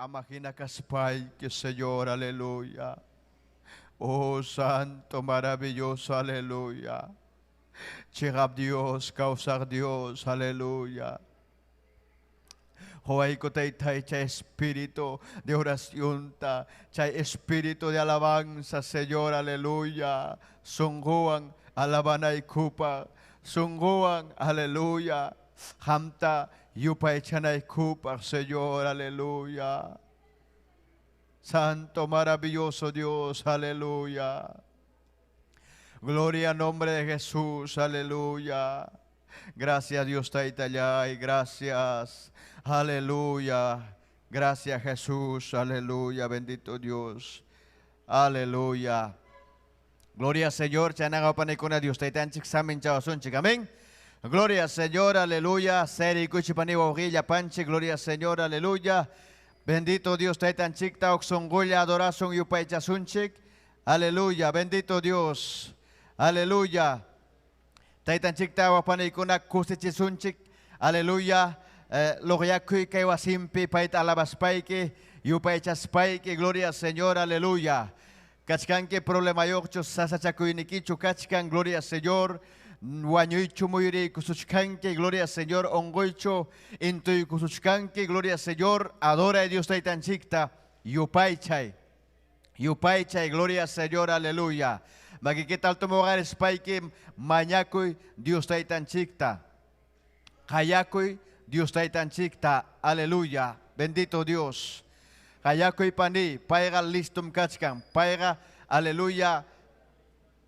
Amagina Caspay, que Señor, aleluya. Oh Santo, maravilloso, aleluya. Chegab Dios, causar Dios, aleluya. Hoy tay chay espíritu de oración, chay espíritu de alabanza, Señor, aleluya. Sungguan alabanay kupa, sungguan, aleluya. Hamta yupay chanay kupa, Señor, aleluya. Santo, maravilloso Dios, aleluya. Gloria al nombre de Jesús, aleluya. Gracias Dios Taitayay, gracias, aleluya. Gracias Jesús, aleluya, bendito Dios, aleluya. Gloria al Señor, chanagapanikuna Dios Taitanchik samin chawasunchik, amén. Gloria al Señor, aleluya. Seri kuchipaniwa ojilla panchi, gloria al Señor, aleluya. Bendito Dios, Taitanchik ta oxongulla adoración yupaichasunchik, aleluya, bendito Dios, aleluya. Taitanchik ta wapanikuna kustichisunchik, aleluya. Logyakuy kay wasimpi pait alabaspaike, yupaichaspaike, gloria al Señor, aleluya. Kachkanke problema yokcho sasachakuynikichu kachkan, gloria al Señor. Wanyuichu muiri kusuchkanke, gloria al Señor. Ongoicho intuy kusuchkanke, gloria al Señor. Adora a Dios Taitanchikta, yupaichay, gloria al Señor, aleluya. Magikita alto mogar espaike, mañakuy Dios Taitanchikta, kayakuy Dios Taitanchikta, aleluya, bendito Dios. Kayakuy pani, paiga listum kachkan, paiga, aleluya,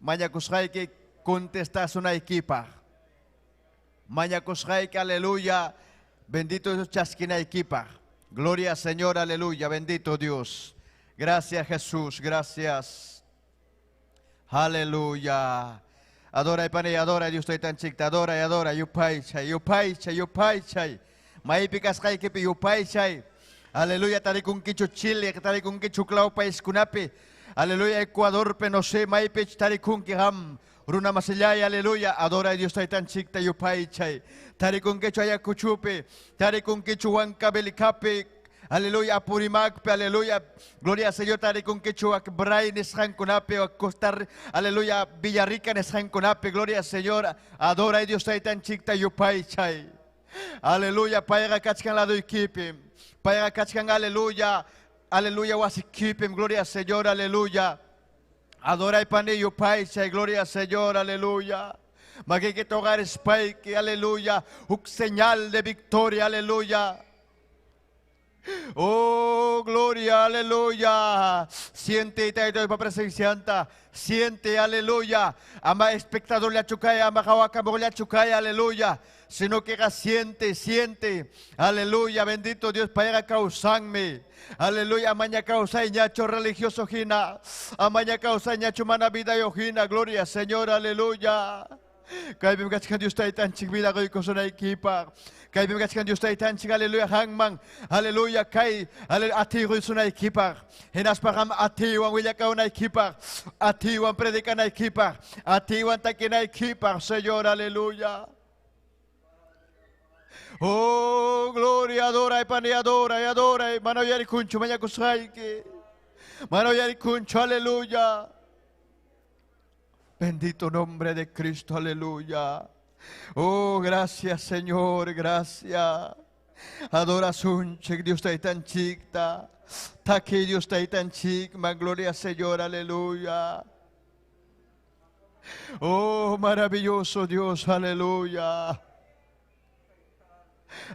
mañakusraike contestas una equipa. Mañakusraike, aleluya, bendito Dios chasquina equipa. Gloria al Señor, aleluya, bendito Dios. Gracias Jesús, gracias. Aleluya. Adora y pane, adora Dios Taitanchikta, adora y adora, yupaichai, yupaichai, yupaichai. Maipicas kaikipi, yupaichai. Aleluya, tarikun kichu Chile, tarikun kichu clau país kunapi. Aleluya, Ecuador, penose, maipich tarikun kiham. Runa masillay, aleluya, adora a Dios Taitanchikta, yupaichai. Tarikun kichu ayakuchupi, tarikun kichu huancabelicapi. Aleluya, Apurimacpe, aleluya, gloria al Señor, tarikun kichu akbray neshan kunapi, acostar, aleluya, Villarrica neshan kunapi, gloria al Señor, adora a Dios Taitanchikta, yupaichai. Aleluya, paiga kachkan lado equipe. Paiga kachkan, aleluya, aleluya, wasikipim, gloria al Señor, aleluya. Adora y panillo paisa, gloria al Señor, aleluya. Magiki togar spike, aleluya. Un señal de victoria, aleluya. Oh, gloria, aleluya. Siente y te doy para presencianta. Siente, aleluya. Ama espectador le chukaya, ama hawakamo le chukaya, aleluya. Sino que siente, siente, aleluya, bendito Dios, para causanme, aleluya, amaña causa y ñacho religioso jina, amaña causa y ñacho mana vida y ojina, gloria Señor, aleluya. Kaya bimgachkan Dios Taitanchik vida goy kosona equipa. Kaya bimgachkan Dios Taitanchik, aleluya, hangman, aleluya, kay, ati goy sona equipa. Henas pagam ati wan willaka una equipa, ati wan predica na equipa, ati wan takina equipa, Señor, aleluya. Oh, gloria, adora y pane, adora y adora y mano yari kuncho, maña kusaike. Mano yari kuncho, aleluya. Bendito nombre de Cristo, aleluya. Oh, gracias Señor, gracias. Adoración, Dios Taitanchikta. Taki Dios Taitanchik, ma gloria Señor, aleluya. Oh, maravilloso Dios, aleluya.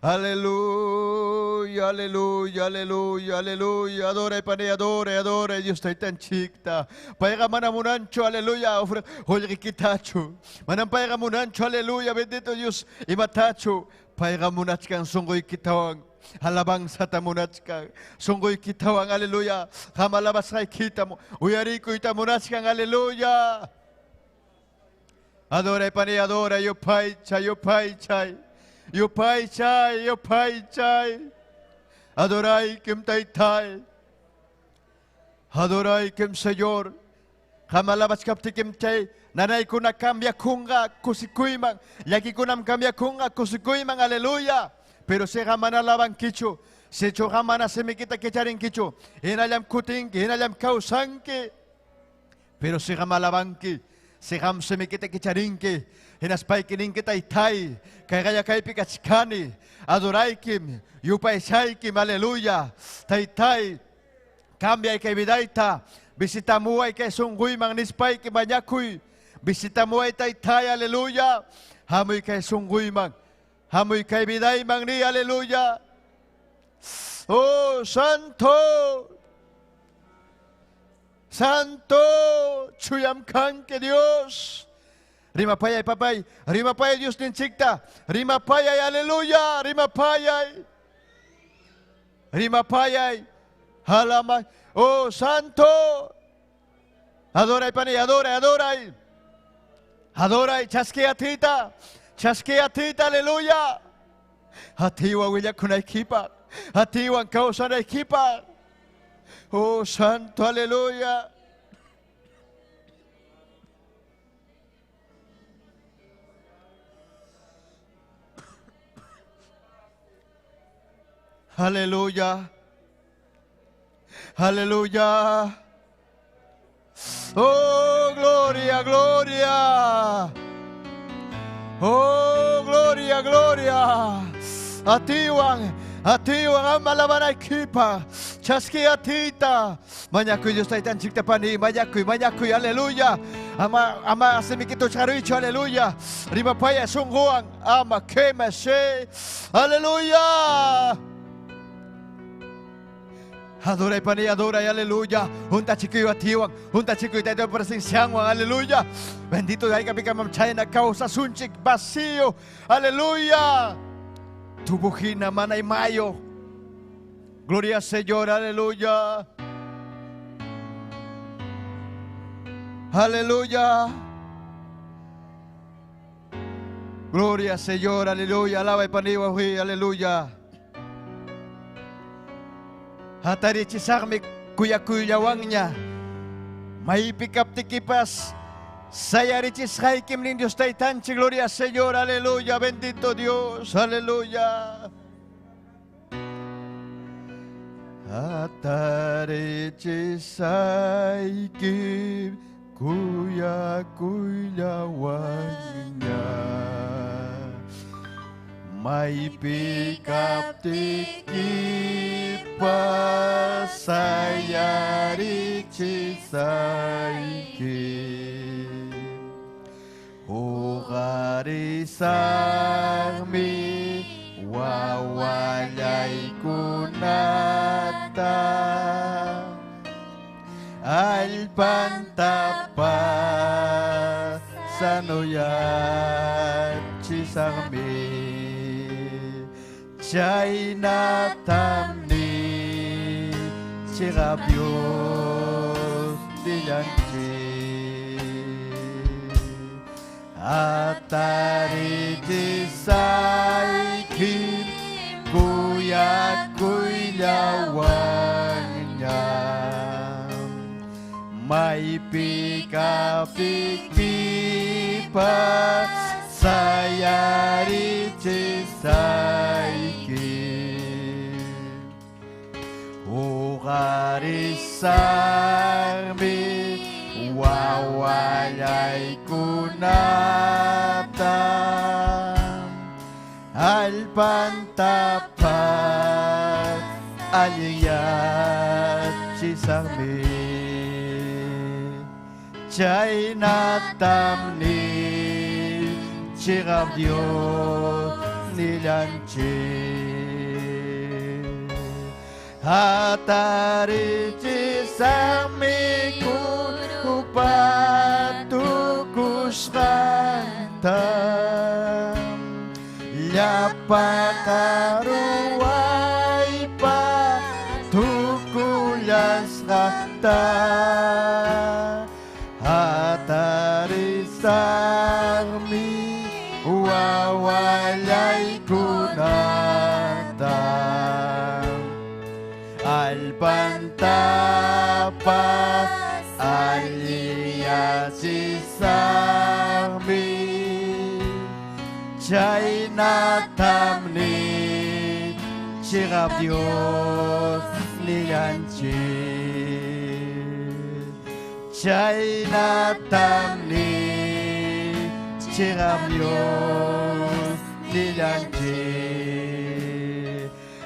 Aleluya, aleluya, aleluya, aleluya. Adora y pane, adora, adora. Dios Taitanchikta. Paiga manamunancho, aleluya. Oye, quitacho. Manam paiga munancho, aleluya. Bendito Dios. Y matacho. Paiga munachkan, songo y kitawan. Alabanza tamunachkan. Songo y kitawan, aleluya. Jamalabasay kitamo. Uyariko y tamunachkan, aleluya. Adora y pane, adora. Yo paicha, yo paicha. Yupaichai, yupaichai. Adorai kim taitai. Adorai kim Señor. Kamalabas kapti kim tay. Nanay kuna cambia kunga kusikuimang. Yaki kunam cambia kunga kusikuimang. Aleluya. Pero se gamanalaban kicho. Si chuhamana se me quita que charin kichu. Inalam kuting, inalam kausanki. Pero si ramalabanki, si ram se me quita que charinki. Inaspay kinin kita itay. Kaya kay pikachkani. Adoraikim. Yupaisaikim. Aleluya. Taytay. Cambia kay vidaita. Visita mo ay kay sungguy mang nispay kay banyakuy. Visita mo ay taytay. Aleluya. Hamoy kay sungguy mang. Hamoy kay biday mang ni. Aleluya. Oh, Santo, Santo, chuyamkan que Dios. Rimapayay, papay, rimapayay Dios ninchikta, rimapayay, aleluya, rimapayay, rimapayay, halamay, oh, Santo, adoray, panay, adoray, chasqueatita, aleluya, atiwa willa kunay kipa. Atiwan causa na equipa. Oh, Santo, aleluya. Aleluya. Aleluya. Oh, gloria, gloria. Oh, gloria, gloria. Atiwan ang malaban ay kipa. Chaski atita. Manyakoy Diyos tayo tan chikta pani. Manyakoy, aleluya. Ama semikito charicho, aleluya. Rimapaya sungguang. Ama kemase. Aleluya. Adoray pani, adoray, aleluya. Junta chikoy atiwan. Junta chikoy tayo presensyang, aleluya. Bendito ay kami kamamchay na kausa sunchik vacío. Aleluya. Tubuhin naman ay mayo. Gloria Señor, aleluya. Aleluya. Gloria Señor, aleluya. Alaba y paniwa, aleluya. Hatari chisarmi kuya-kuyawang niya. May pikap tikipas. Sayarichis haikim nin Dios taitanchi, gloria Señor, aleluya, bendito Dios, aleluya. Atarichis haikim kuya-kuyawanya. May pikap tikipas, sayarichis haikim. Ugarisarmi wawalay kunata alpantapa sanoyat chisarmi chainatamni chirabios dilanchi Atari disaikim kuya-kuyawanya. May pika-pikipa sayari disaikim. Ugarisarmi wawalay kunata alpantapat aliyat chisarmi chay natamni chirabdio nilanchi hatari chisarmi patukusrantam yapakaruay patukulasrata hatarisarmi wawalay kunatam alpantapat aliyasisarmi chay natamni Chirap Diyos nilanchi Chay natamni Chirap Diyos nilanchi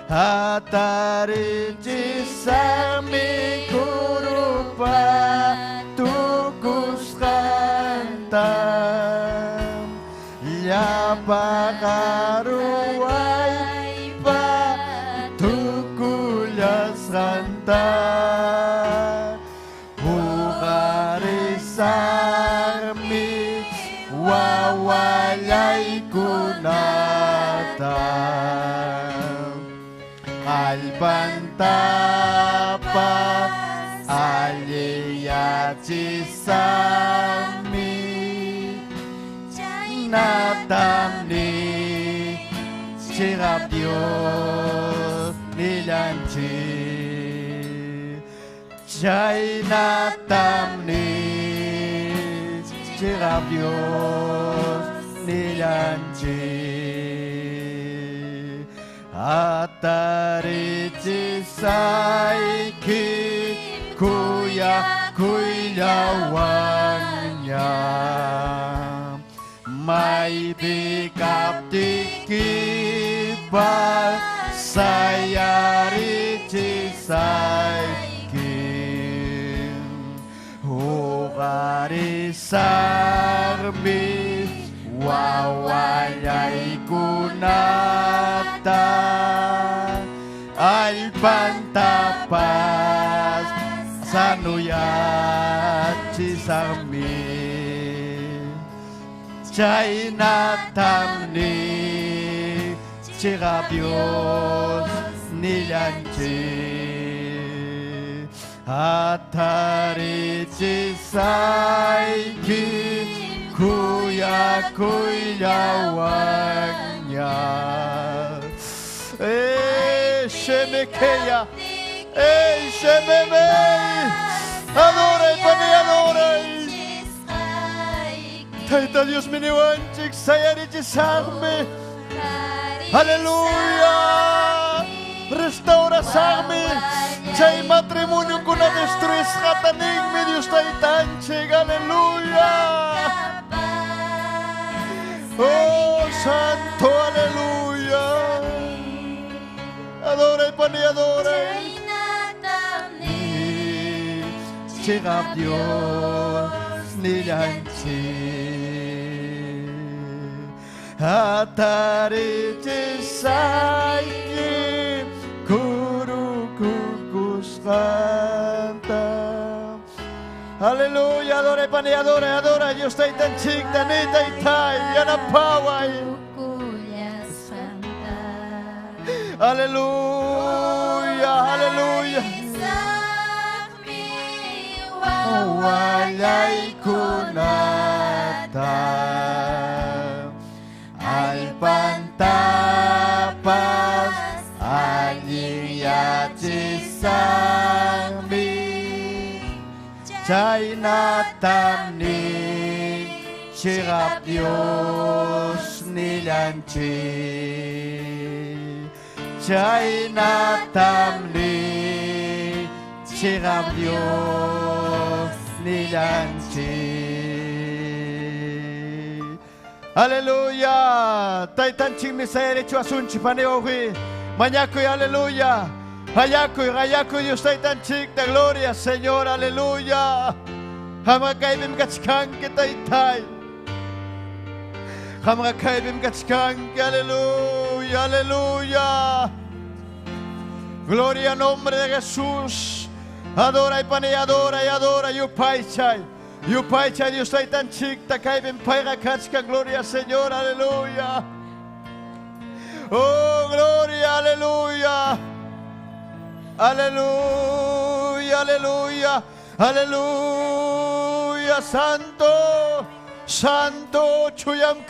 Hatari jisami kurupa tukus kantam Yapakaruay pa tukulas kantam Hukarisarmi wawalay kunatam Albantapas aliyati sami natamni Chirap Diyos nilanchi Chay natamni Chirap Diyos nilanchi Atari saiki kuya kuyawanya May bikap tikibal sayari saiki Hukari sarmi wawalay kunata Alpantapas sanuyat cisarmi Chay natamni Chirap Diyos nilanchi Atari saiki kuya kuyawanya Shemekeya Shememe Adora Pani adora Taita Dios miniwanchik sayari chisarme Aleluya Restaura sarme Chay matrimonio con la destruis kataning mi Dios taitanchik Aleluya Oh santo aleluya Adora Pani adora Chirap Diyos nilanchi Atari saiki kuru kukus kanta Aleluya, adora Pani, adora Dios taitanchik danita itai yanapaway Aleluya, aleluya Walay kunata Alpantapas aliyati sami Chay natamni Chirap Diyos nilanchi Chay natamni Chirap Diyos nilanchi Aleluya Taitanchik misere chuasunchi paneohi Mañakoy aleluya Hayakoy Dios taitanchik de gloria Señor aleluya Hamakaibim kachkanke taitai Hamakaibim kachkanke aleluya aleluya Gloria al nombre de Jesús Adora y Pani adora Yupaychay Dios taitanchik takaibim paiga kachka gloria Señor aleluya Oh gloria aleluya Aleluya Santo chuyam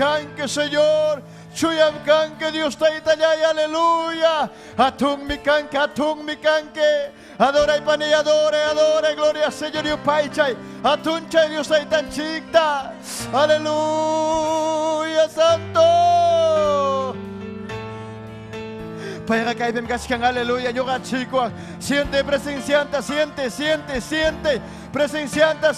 kanke Señor Chuyam kanke Dios taitallay aleluya Atung mi kanke Adora y Pani adora gloria Señor Yupaychay Atuncha Dios taitanchikta Aleluya Santo Para que me cascan, aleluya, yo chico, siente presenciante, siente, presenciante,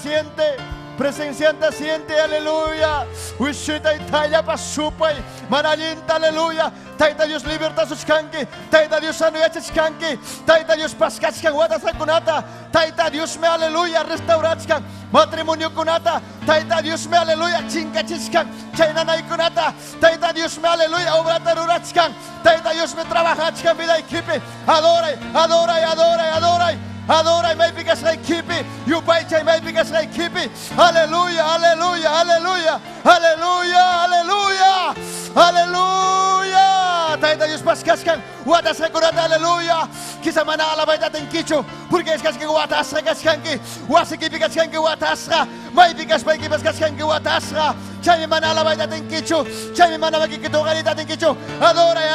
siente, aleluya. Wishita Italia pasupay, manalinta, aleluya. Taita Dios liberta sus canque, Taita Dios anuachas canque, Taita Dios pascachkan, guatas kunata, Taita Dios me aleluya, restaurachkan, matrimonio kunata, Taita Dios me aleluya, chincachiskan, chainanay kunata, Taita Dios me aleluya, obra tarurachkan, Taita Dios me trabajachkan, vida equipe, adorai, Adora, may bigas kay kipi. Yupay chay may bigas kay kipi. Hallelujah, hallelujah, hallelujah. Hallelujah, hallelujah. Hallelujah. Tayo Diyos paskaskan. Watas kay kunat, hallelujah. Kisa manalabay natin kicho. Porque es kaskan watas kay kaskan ki. Wasi kibigas kaskan ki watas ka. May bigas may kibas kaskan ki watas ka. Chay manalabay natin kicho. Chay manalabay kitukan natin kicho. Adoray.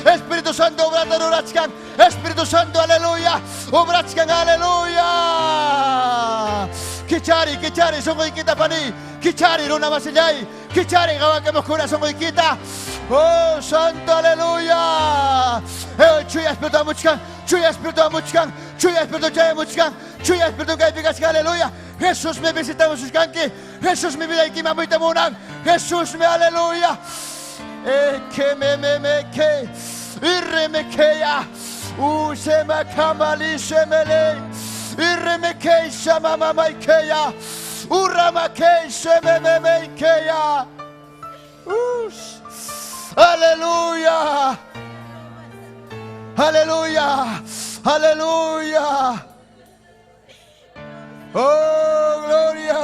Espíritu Santo, obra tarurachkan. Espíritu Santo, aleluya. Obrachkan, aleluya. Kichari, songoy kita pani. Kichari, runa masilay. Kichari, gawa que moscura, songoy kita. Oh, Santo, aleluya. Chuya Espíritu amuchkan. Chuya Espíritu amuchkan. Chuya Espíritu kaibigas, aleluya. Jesús me visitamos sus canque. Jesús me vida y kima muy temunan. Jesús me, aleluya. Que irremekeya usema kamali semele irremekei sama maikeya uramakei sememeikeya aleluya oh gloria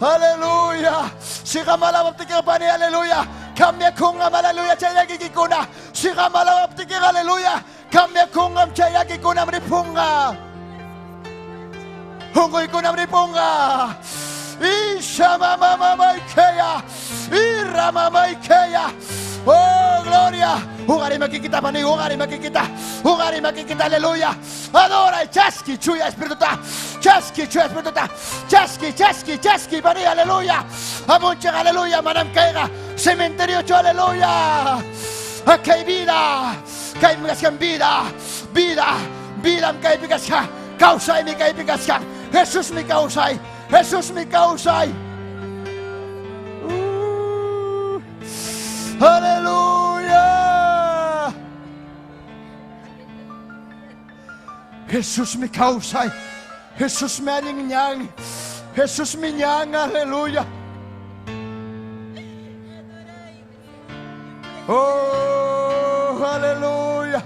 aleluya siga malabaptika pani aleluya kami kungam aleluya chaya kikikuna siga malabaptika aleluya kami kungam chaya kikuna mripunga hungoy kuna mripunga isha mama maikeya irama maikeya oh gloria ugari makikita pani ugari makikita aleluya adora chaski chuya espirituta chaski pani aleluya amunche aleluya manam caiga cementerio cho aleluya aquí hay vida kay bigaskan causay mi kay bigaskan Jesús mi causay aleluya Jesús mi causay Jesús me anyang Jesús mi nyang aleluya oh aleluya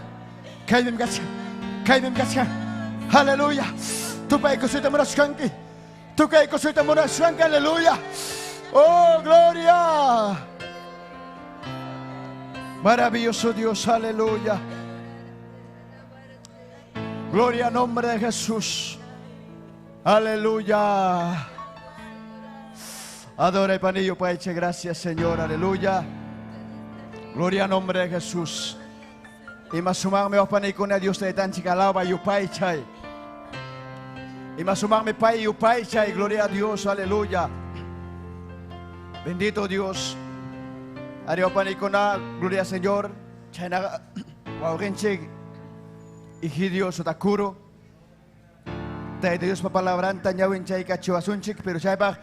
kay bigaskan aleluya tu kay kusuita moraskanki aleluya oh gloria maravilloso Dios aleluya gloria al nombre de Jesús aleluya adora el panillo Paiche gracias Señor aleluya gloria al nombre de Jesús y más sumarme os panicone a Dios de tan chicalaba y Paiche y más sumarme Pai y Paiche gloria a Dios aleluya bendito Dios Ario panicona gloria al Señor China Waurenche y Dios otakuro Tay Dios papalabran tanyawin chay kachiwasunchik pero chay pa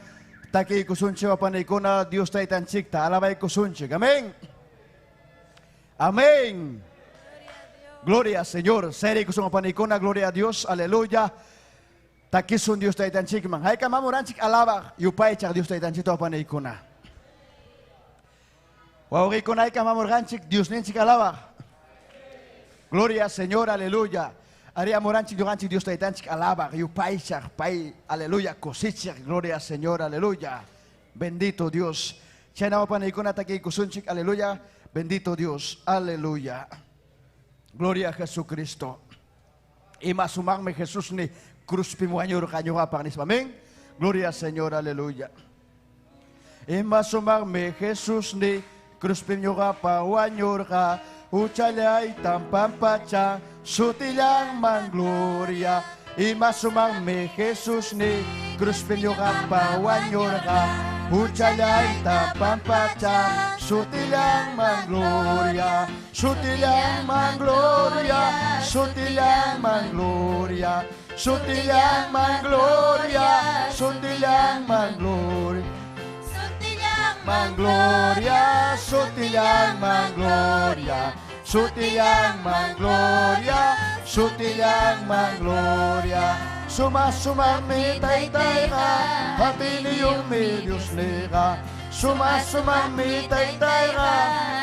taki kusunchik panicona Dios tay tan chikta alabay kusunchik amén gloria al Señor seri kusung panicona gloria a Dios aleluya taki sun Dios tay tan chik man hay kamamuranchik alaba yupay chak Dios tay tan chik panicona Wauri konay kamamuranchik Dios nenchik alaba gloria al Señor aleluya Aria moranchik duranchik Dios taitanchik alaba yupay chak pay aleluya cosichak gloria al Señor aleluya bendito Dios chana panicona taki kusunchik aleluya bendito Dios aleluya gloria a Jesucristo y más sumarme Jesús ni cruz pimuañor cañoga parnis amén gloria al Señor aleluya y más sumarme Jesús ni cruz pimuañor pawañor Uchalay tampampacha sutilang man gloria y más sumarme Jesús ni cruz pimuañor pawañor Uchayay tapampacha, sutilang mangloria, sutilang mangloria, sutilang mangloria, sutilang mangloria, sutilang mangloria, mangloria, sutilang mangloria, sutilang mangloria, sutilang mangloria. Suma-sumami tay-tay ka, hati niyong may Diyos neka. Suma-sumami tay-tay ka,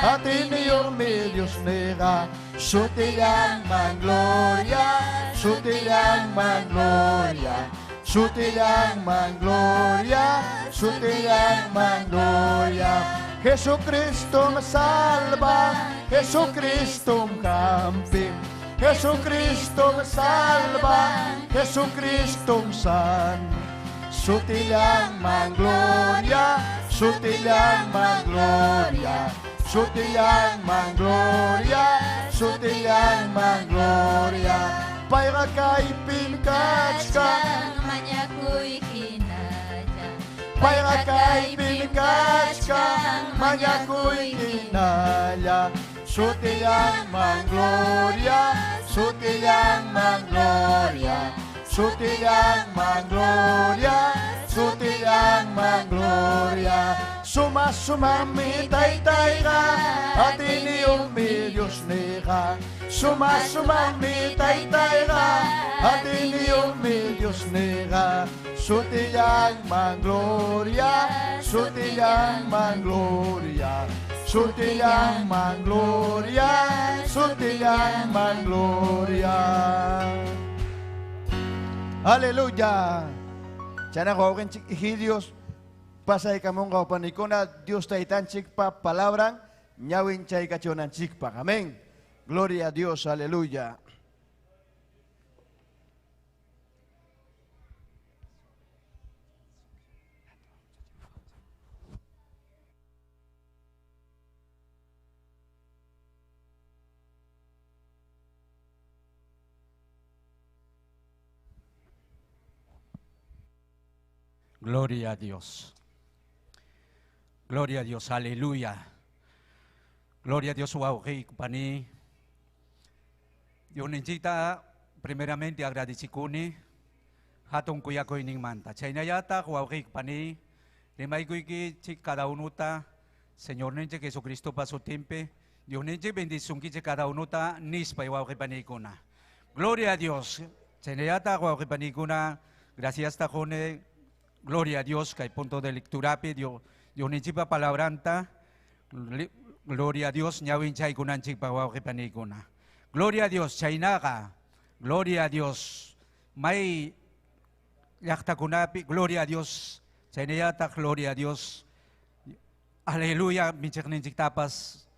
hati niyong may Diyos neka. Sutilang mangloria, sutilang mangloria, sutilang mangloria, sutilang mangloria. Jesucristo salva, Jesucristo kampi. Jesucristo salva, Jesucristo san. Sutilang mangloria, sutilang mangloria, sutilang mangloria, sutilang mangloria. Payra kay pinkachka, manyakoy kinaya. payra kay pinkachka, manyakoy kinaya. Sutilang mangloria, sutilang mangloria, sutilang mangloria, sutilang mangloria. Suma-sumami tay-tay ka, hati niyong may Diyos neka. Suma-sumami tay-tay ka, hati niyong may Diyos neka. Sutilang mangloria, sutilang mangloria, sutilang mangloria, sutilang mangloria. Haleluya. Tiyan ako akin Dios, pasay kamong kaupanikuna, Dios taitan chikpa palabrang, nyawin chay kachonan chikpa. Amén. Gloria a Dios, aleluya. Gloria a Dios. Gloria a Dios, aleluya. Gloria a Dios, wow, pani. Yo necesita primeramente agradecikuni hatong kuya ko ining manta. Chayna yata wow, pani. Limay ko ki cada unuta, Señor nenche Jesucristo pa su tempe. Dios nenche bendición ki cada unuta nispa wow, pani kuna. Gloria a Dios. Chayna yata wow, pani kuna. Gracias tajone. Gloria a Dios, que hay punto de lectura, Dios necesita palabranta. Gloria a Dios, ñawin chay kunan chik pawaw panikuna. Gloria a Dios, chaynaga. Gloria a Dios. May yakta kunapi, gloria a Dios. Chaynayata, gloria a Dios. Aleluya, minchik ninchik tapas.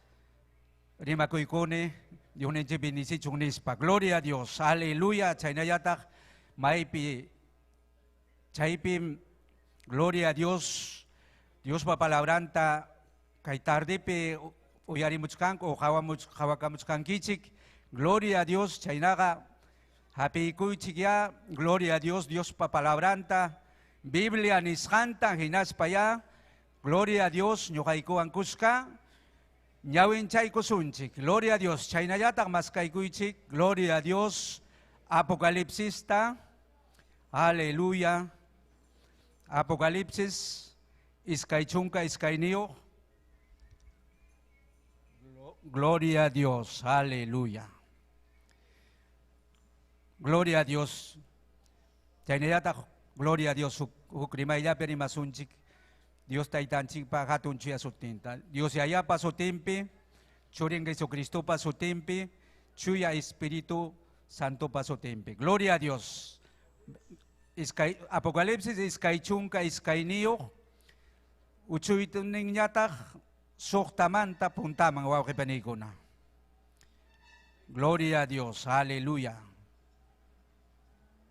Rima kuykune, Dios ninchik binisi chungnispa. Gloria a Dios, aleluya, chaynayata. May pi, chaypim. Gloria a Dios, Dios pa palabranta, kay tarde pe uyarimuchkan o hawakamuchkan kichik. Gloria a Dios, chaynaga, happy kuchikya, gloria a Dios, Dios pa palabranta, Biblia niskanta, hinas pa ya, gloria a Dios, nyokayko ang kuska, nyawin chay kusunchik, gloria a Dios, chaynayatak mas kay kuchik, gloria a Dios, Apocalipsista, aleluya. Apocalipsis, iskaychunka, iskaynio. Gloria a Dios, aleluya. Gloria a Dios. Chaynayata, gloria a Dios, hukrimaya perimasunchik. Dios taitanchik pa hatunchi asutinta. Dios yaya pa su tempe, churin Jesucristo pa su tempe, chuya Espíritu Santo pa su tempe. Gloria a Dios. Apocalipsis iskaychunka iskaynio uchuytuning nyata soktamanta puntamang wawkipanikuna. Gloria a Dios, aleluya.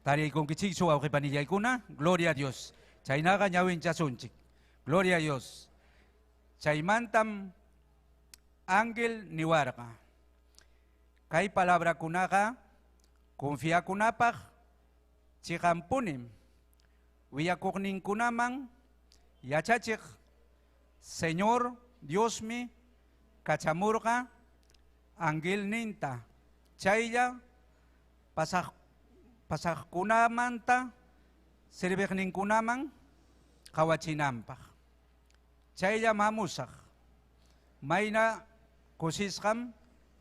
Tari kong kichikso wawkipaniyaykuna, gloria a Dios. Chaynaga nyawin chasunchik, gloria a Dios. Chaymantam ángel niwarka. Kay palabra kunaka, confía kunapag, chikampunim, wiyakukning kunamang, Yachachik, Señor Dios mi, kachamurga, angel ninta, chaylla, pasajkunamanta, sirvijninkunaman, kawachinampaj. Chaylla mamusaj, mayna kusisqam,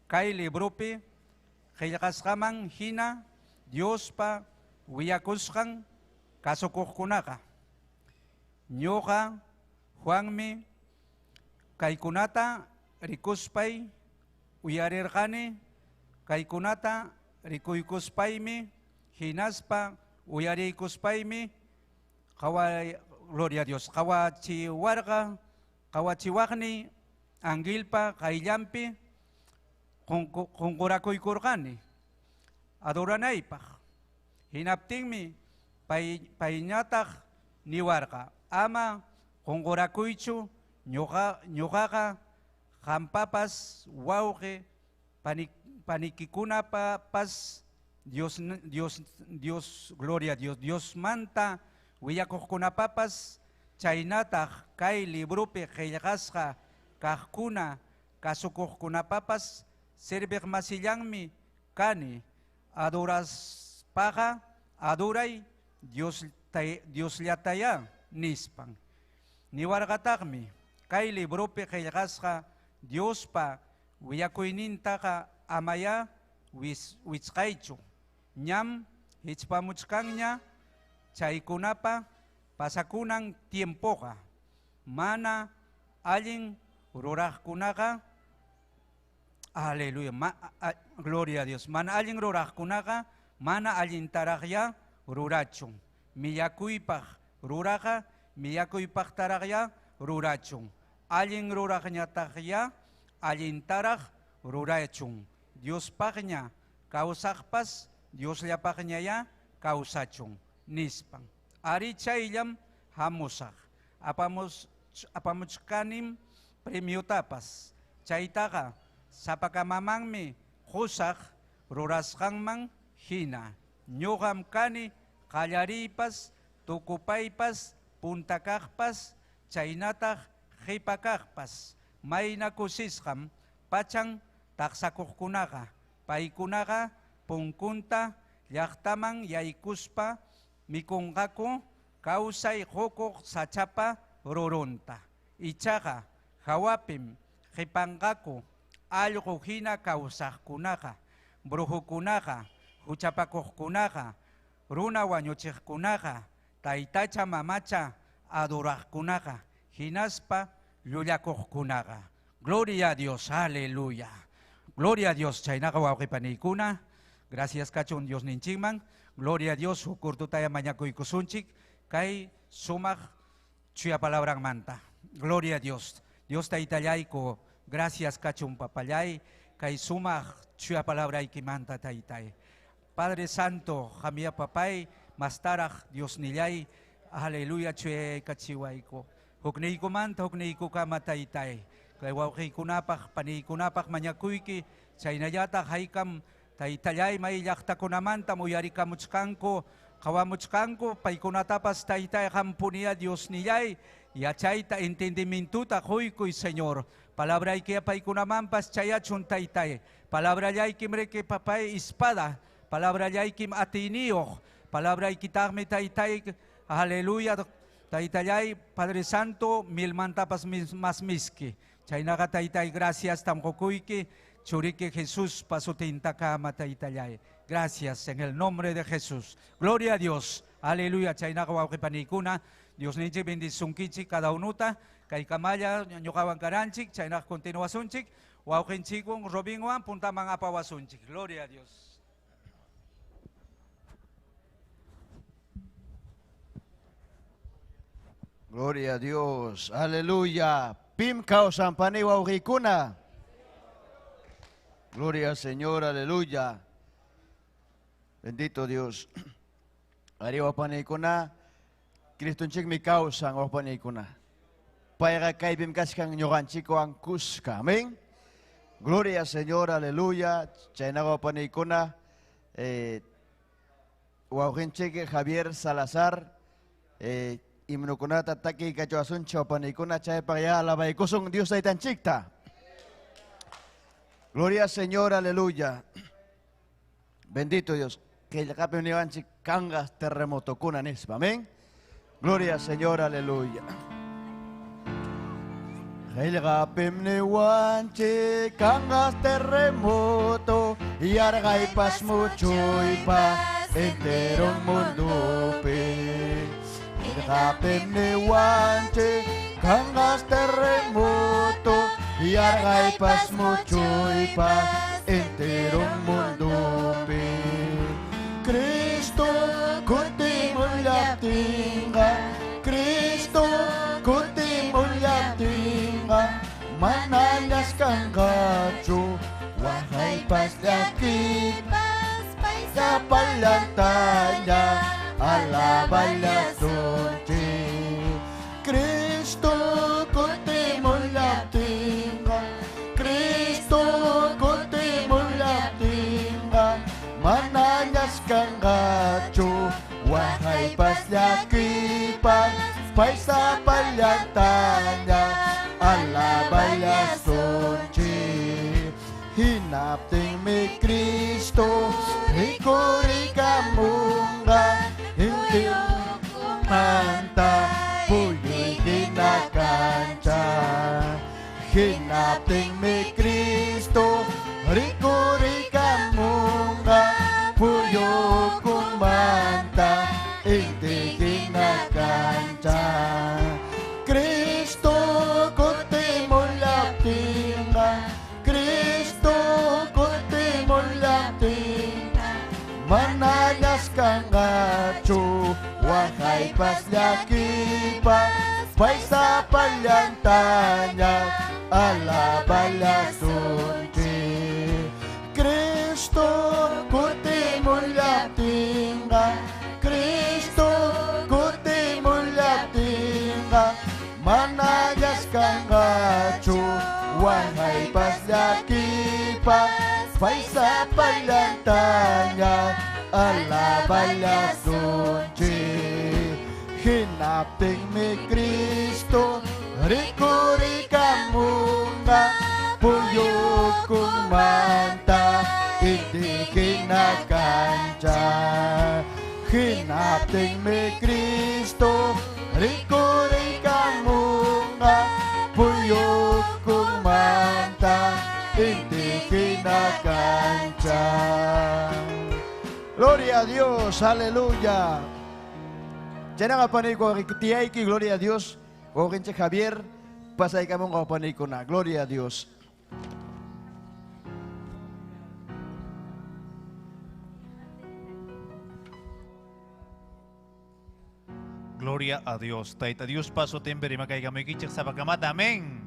kay librupi, qillqasqaman hina, Diospa willakusqan kasukuqkunaqa. Ñuqa Juanmi kaykunata rikuspay uyarirqani, kaykunata rikuykuspaymi, hinaspa uyariykuspaymi, gloria a Dios, qawachiwaqni angilpa qayllampi qunqurakuykurqani adoranaypaq. Hinaptinmi payñataq niwarqa, ama qunqurakuychu ñuqaqa qampapas wawqi panikikunapas Dios, gloria a Dios, Dios manta willakuqkunapapas chaynataq kay librupi qillqasqa kaqkuna kasukuqkunapapas sirviq masillanmi kani, adoraspaqa adoray Diosllataya nispan. Niwarqataqmi kay librupi qillqasqa Diospa willakuynintaqa amaya wichqaychu, ñam hichpamuchkanña chaykunapa pasakunan tiempoqa, mana allin ruraqkunaqa, aleluya, gloria a Dios, mana allin ruraqkunaqa, mana allintaraqya rurachun, millakuypaq ruraqa, millakuypaqtaraqya rurachun, allin ruraqñataqya allintaraq rurachun, Diospaqña kawsaqpas Diosllapaqñaya kawsachun nispan. Ari chayllam hamusaq, apamuchkanim premiotapas, chaytaqa sapakamamanmi qusaq rurasqanman hina, ñuqam kani qallariypas, tukupaypas, puntakaqpas, chaynataq qhipakaqpas, mayna kusisqam pachan taqsakuqkunaqa, paykunaqa punkunta llaqtaman yaykuspa mikunqaku kawsay huquq sachapa rurunta. Ichaqa hawapim qhipanqaku allqu hina kawsaqkunaqa, brujukunaqa, huchapakuqkunaqa, runa wañuchiqkunaqa, taytacha mamacha adoraqkunaqa, hinaspa llullakuqkunaqa. Gloria a Dios, aleluya. Gloria a Dios, chaynaqa wawqipanikuna, gracias kachun Dios ninchikman, gloria a Dios, hukurtutaya mañakuykusunchik, kay sumaq chuya palabran manta. Gloria a Dios. Dios taytallayku, gracias kachun papallay, kay sumaq chuya palabraykimanta taytay. Padre Santo, jamia papay, mastaraj Dios nillay, aleluya chuya kachiwayku. Hukniykumanta, hukniykukama taytay. Kay wawqiykunapaq, paniykunapaq mañakuyki, chaynallataq haykam taytallay may llaqtakunamanta uyarikamuchkanku, qawamuchkanku, paykunatapas taytay hampuniya Dios nillay, yachayta entendimientuta quykuy Señor. Palabrayki paykunamanpas chayachun taytay. Palabrallaykim reki papay espada, palabrallaykim atiniyuq, palabraykitaqmi taytay, aleluya, taytallay, Padre Santo, milmantapas mas miski. Chaynaqa taytay, gracias tamqukuyki, churiki Jesús pasutintaqama taytallay. Gracias en el nombre de Jesús. Gloria a Dios. Aleluya. Chaynaqa wawqipanikuna, Dios ninchik bendisunkichik cada unuta, kay kamalla ñuqawan karanchik, chaynaqa continuasunchik, wawqinchikwan robinwan puntaman apawasunchik. Gloria a Dios. Gloria a Dios, aleluya. Pim kausampani wawqikuna. Gloria al Señor, aleluya. Bendito Dios. Ari wapanikuna, Kristunchik mi kausan wapanikuna. Payqa kaypim kachkan ñuqanchikwan ang kuska. Amén. Gloria al Señor, aleluya. Chaynaqa wapanikuna, wawqinchik Javier Salazar, imnukunata taki kacho asuncho panikuna chay pagaya labay kusong Dios ay tanchikta. Gloria al Señor, aleluya. Bendito Dios. Que el cape univanchi cangas terremoto kunanispa. Amén. Gloria al Señor, aleluya. El cape univanchi cangas terremoto y arga y paz mucho y paz entero mundo pe. El cape univanchi cangas terremoto y arga y paz mucho y paz entero mundo pe. Cristo kuntimu yatinga, Cristo kuntimu yatinga, manayas kang gacho, wahai pas yakit, sa palantanya, alabaya sonche. Cristo kuntimu yatinga, Cristo kuntimu yatinga, mananyas kang gacho, wahai pas yakipan, paisa palyantanya, alabaya sonche. Hinapting mi Kristo, rikuri kamunga, hindi manta, puyo'y kinakancha. Hinapting mi Kristo, rikuri kamunga, puyo kumanta, hindi kinakancha. Kristo kunti mo latinga, Kristo kunti mo latinga, manayas kang gacho, wahai pas yakipa, paisa palyantanya, alabaya sonche. Cristo kunti mo latinga, Cristo kunti mo latinga, manayas kang gacho, wahai pas yakipa, paisa palyantanya, alabaya sonche. Hinapting mi Kristo, rikuri kamunga, puyo kumanta, hindi kinakancha. Hinapting mi Kristo, rikuri kamunga, puyo kumanta, hindi kinakancha. Gloria a Dios, aleluya. Tiyan nga panay ko, tiyay ki, gloria a Dios. O kinche Javier, pasay ka mong kapanay ko na. Gloria a Dios. Gloria a Dios. Taita Dios paso timber y makay kami kichik sa pagkamat. Amén.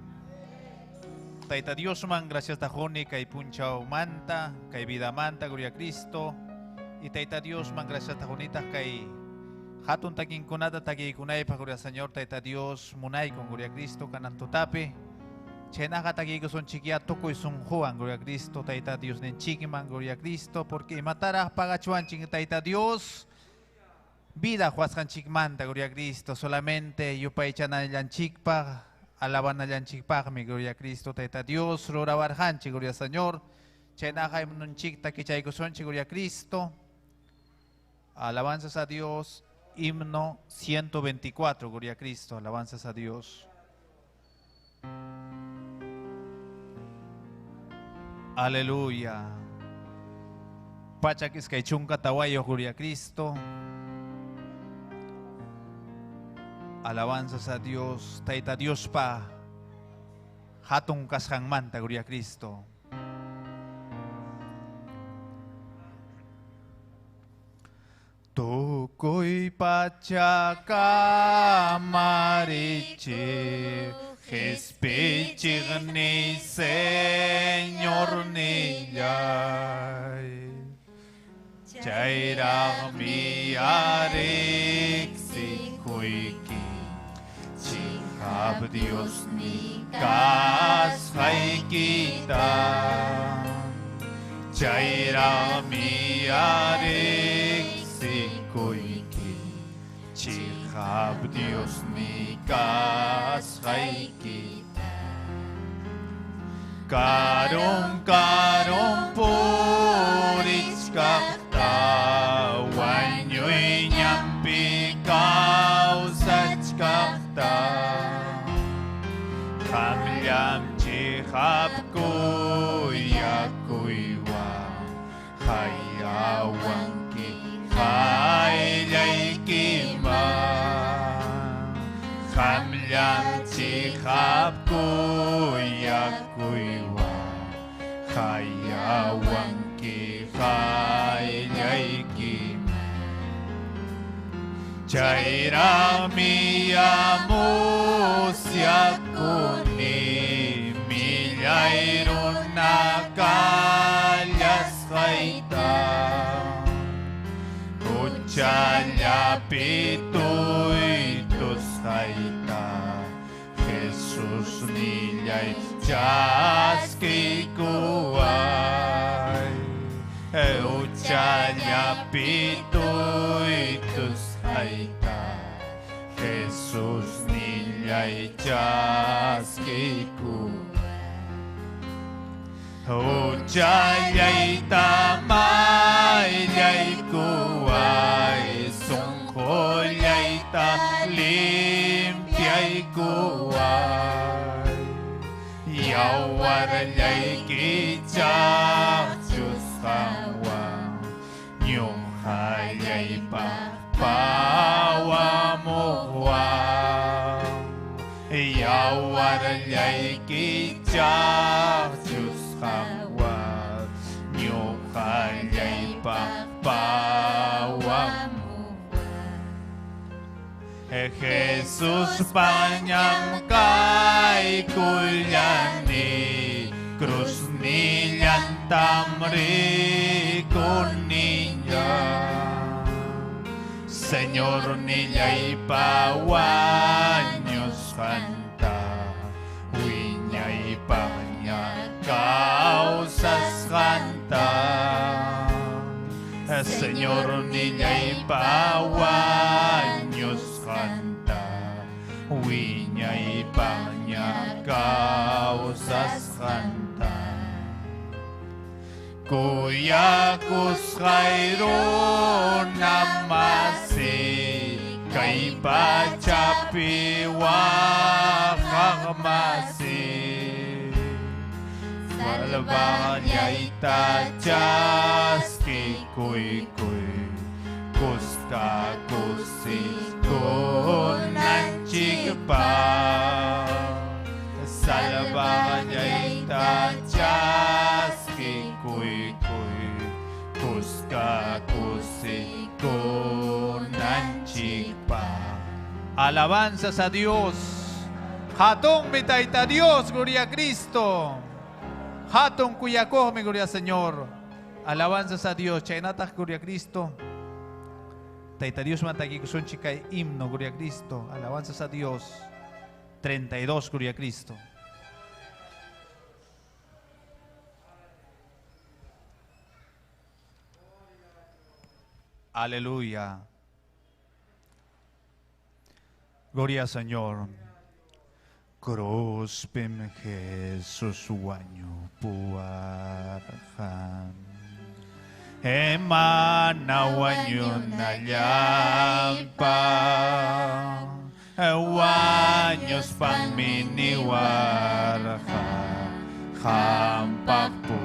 Taita Dios man, gracias tajoni kay punchaw manta, kay vida manta, gloria a Cristo. Y taita Dios man, gracias tajonita kay hatun taking kunada tagi kunay pa gloria Señor. Taita Dios munay con gloria a Cristo kanan tutapi. Chenaka tagi ko son chikia tukoy son Juan, gloria a Cristo. Taita Dios nen chikiman, gloria a Cristo. Porque matara pagachuan ching taita Dios. Vida huascan chikmanta, gloria a Cristo. Solamente yo pa echan allan chikpa, alaban allan chikpa, mi gloria a Cristo. Taita Dios, rora barjanchi, gloria al Señor. Chenaka nun chikta que chay son gloria a Cristo. Alabanzas a Dios. Himno 124, gloria a Cristo. Alabanzas a Dios. Aleluya. Pachakis kaichunka tawayo, gloria a Cristo. Alabanzas a Dios, taita Dios pa, hatong kaskang manta, gloria a Cristo. Tukoy pachaka mariche, jespichig ni Señor niyay. Chayrag mi arik si kuiki. Hab Dios ni kasay kita, Chaira mi arik si kuiki, Hab Dios ni kas hay kita Karong purits kakta Wanyoy nyampi kausach kakta Kamyam chihab kuya kuywa Hayawang ki haylay kima Kamyam chihab kuya kuywa Hayawang ki haylay kima Chaira miyamusya kuni Milyayron na kalyas kaita Kuchalya pitoy tos kaita Jesus nilay jas kikuay Kuchalya pitoy tos kaita Jesus nilay jas kikuay Hudyay tamay yay kuway Sungkolyay talimpiay kuway Yawaryay kitsak Diyos kawang Nyong hayay papawa muwang Yawaryay kitsak Diyos kawat Nyong hayay papawa Jesus panyam kay kulyani Krus nilyan tamri kuninya Señor nilay pawanyos kanta Winyay panya kausas kanta Señor nilay pawanyos kanta Winyay panya kausas kanta Kuya kus khairon namasi Kay pachapi wakakmasi Malbanyay tajas kikuy-kuy Kuska kusi kunanchik pa Salbanyay tajas kikuy-kuy Kuska kusi kunanchik pa Alabanzas a Dios Hatong mitaita Dios, gloria a Cristo Hatong kuyakoh, mi gloria Señor. Alabanzas a Dios. Chaynatah, gloria a Cristo. Taita Dios mataki kusun chikay himno, gloria a Cristo. Alabanzas a Dios. 32, gloria a Cristo. Aleluya. Gloria al Señor. Cruz pim Jesus wanyo puarhan. Emanawanyo nalyagpa. Wanyos pang miniwarha. Hampak po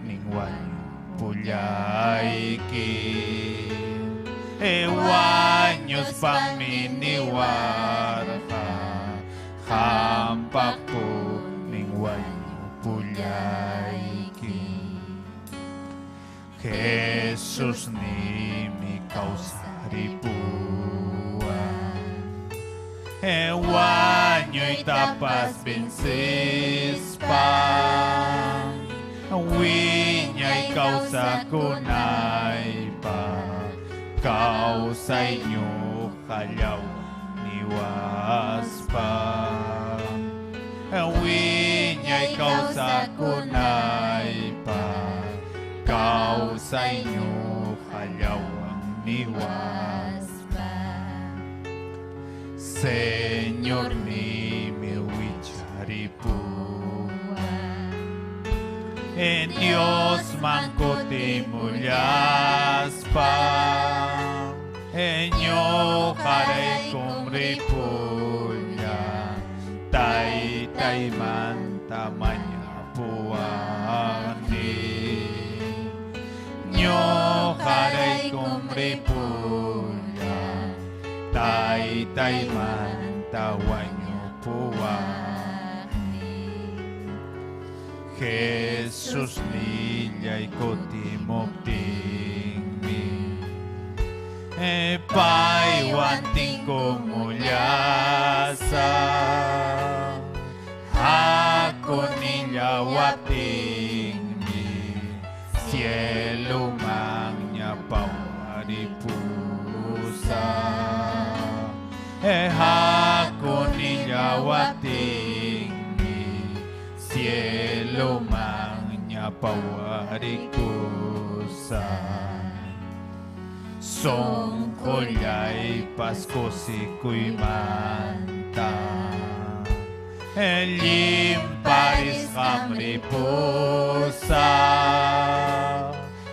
ning wanyo pulyayki. Wanyos pang miniwarha. Hampak po ning wanyo pulyayki. Jesus ni mi kausaripuan. Wanyo'y tapas binsis pa. Winya'y kausa kunay pa. Kausay nyo kalyaw niwas pa. Winya'y kausa kunay pa. Kausay nyo kalyaw ang niwas pa. Señor ni me wicharipu. En Dios manco te mullas pa. En yo haré con ripulla. Tai tai manta maña puani. Yo haré con ripulla. Tai tai manta waño puani. Jesús niña y cotimoptingmi. Pai wanting como llasa. Ako niña watingmi. Cielo magna pawaripusa. Ako niña watingmi. Cielo magna pawarikusa. Son kolyay Pasko si kuy manta. Elim Paris kamripusa.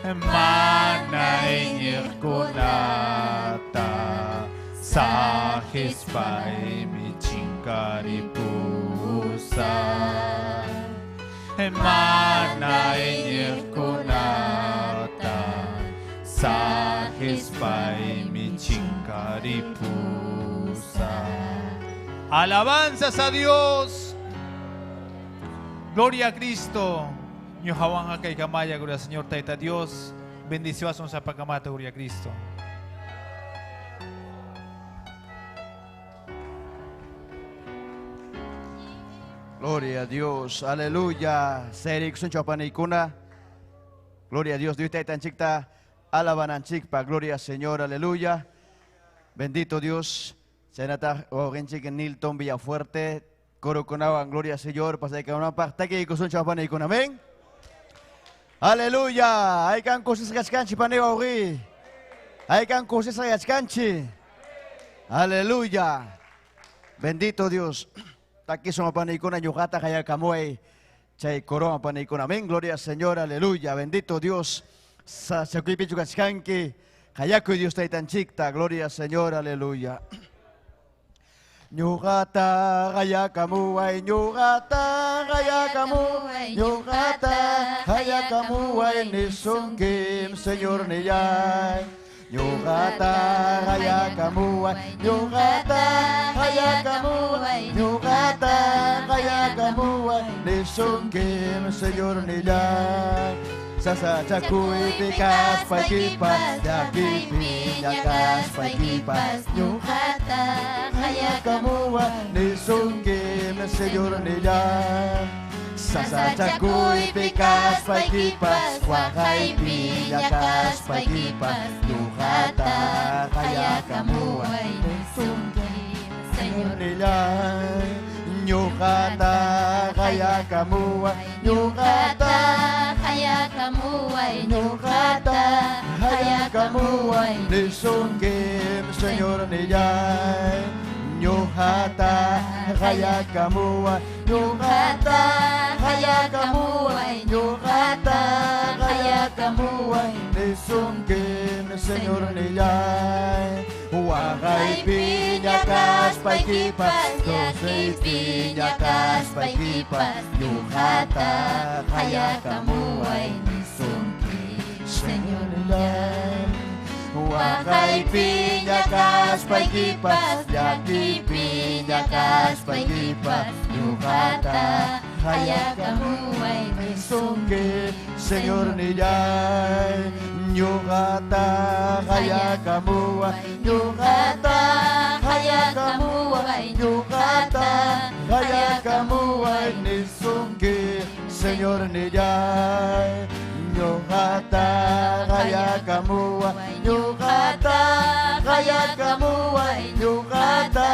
Mana inyir kunata. Sa hispay mi chingkaripusa. Mana inyir kunata. Sa hispay mi chingkaripusa. Alabanzas a Dios. Gloria a Cristo. Ñu hawang kay kamaya, gloria al Señor Taita Dios. Bendiciones sa pagkamata, gloria a Cristo. Gloria a Dios, aleluya. Serik sun chapanikuna. Gloria a Dios, Dios tan chikta. Alaban chikpa, gloria al Señor, aleluya. Bendito Dios. Senata ogenchik Nilton Villafuerte. Coro conaban, gloria al Señor. Pasay que una parte que sun chapanikuna. Amén. Aleluya. Hay can cosas gascanchi paneo ori. Hay can cosas gascanchi. Aleluya. Bendito Dios. Aquí somos panicona yugata kaya kamoy. Chay corona panicona. Amén. Gloria al Señor. Aleluya. Bendito Dios. Sa sakuipi chugaskanki. Kaya ko Dios tay tan chikta. Gloria al Señor. Aleluya. Nyugata kaya kamuay. Nyugata kaya kamuay. Nyugata kaya kamuay. Nisungkim Señor niyay. Nyugata kaya kamuay. Nyugata kaya kamuay. Nyugata kaya kamuay. Nisungkim Señor niyay. Sasa cakuy pikas pakipas. Yakipi yakas pakipas. Nyugata Kaya kamuay. Nisungkim Señor niyay. Sasa cakuy pikas pakipas. Wakay piyakas pakipas. Nyugata kaya kamuay. Nisungkim Señor nilay. Nyugata kaya kamuay. Nyugata kaya kamuay. Nyugata kaya kamuay. Nisungkim Señor niyay. Nyugata kaya kamuay. Nyugata kaya kamuay. Nyugata kaya kamuay. Nisungkim Señor niyay. Wakay pinyakas paikipas. Dosay pinyakas paikipas. Nyugata kaya kamuay. Nisungkim Señor niyay. Wakay pinyakas paikipas. Yaki pinyakas paikipas. Nyugata kaya kamuay. Nisungkim Señor niyay. Nyugata kaya kamuay. Nyugata kaya kamuay. Nyugata kaya kamuay. Nisungkim Señor niyay. Nyugata kaya kamuay. Nyugata kaya kamuay. Nyugata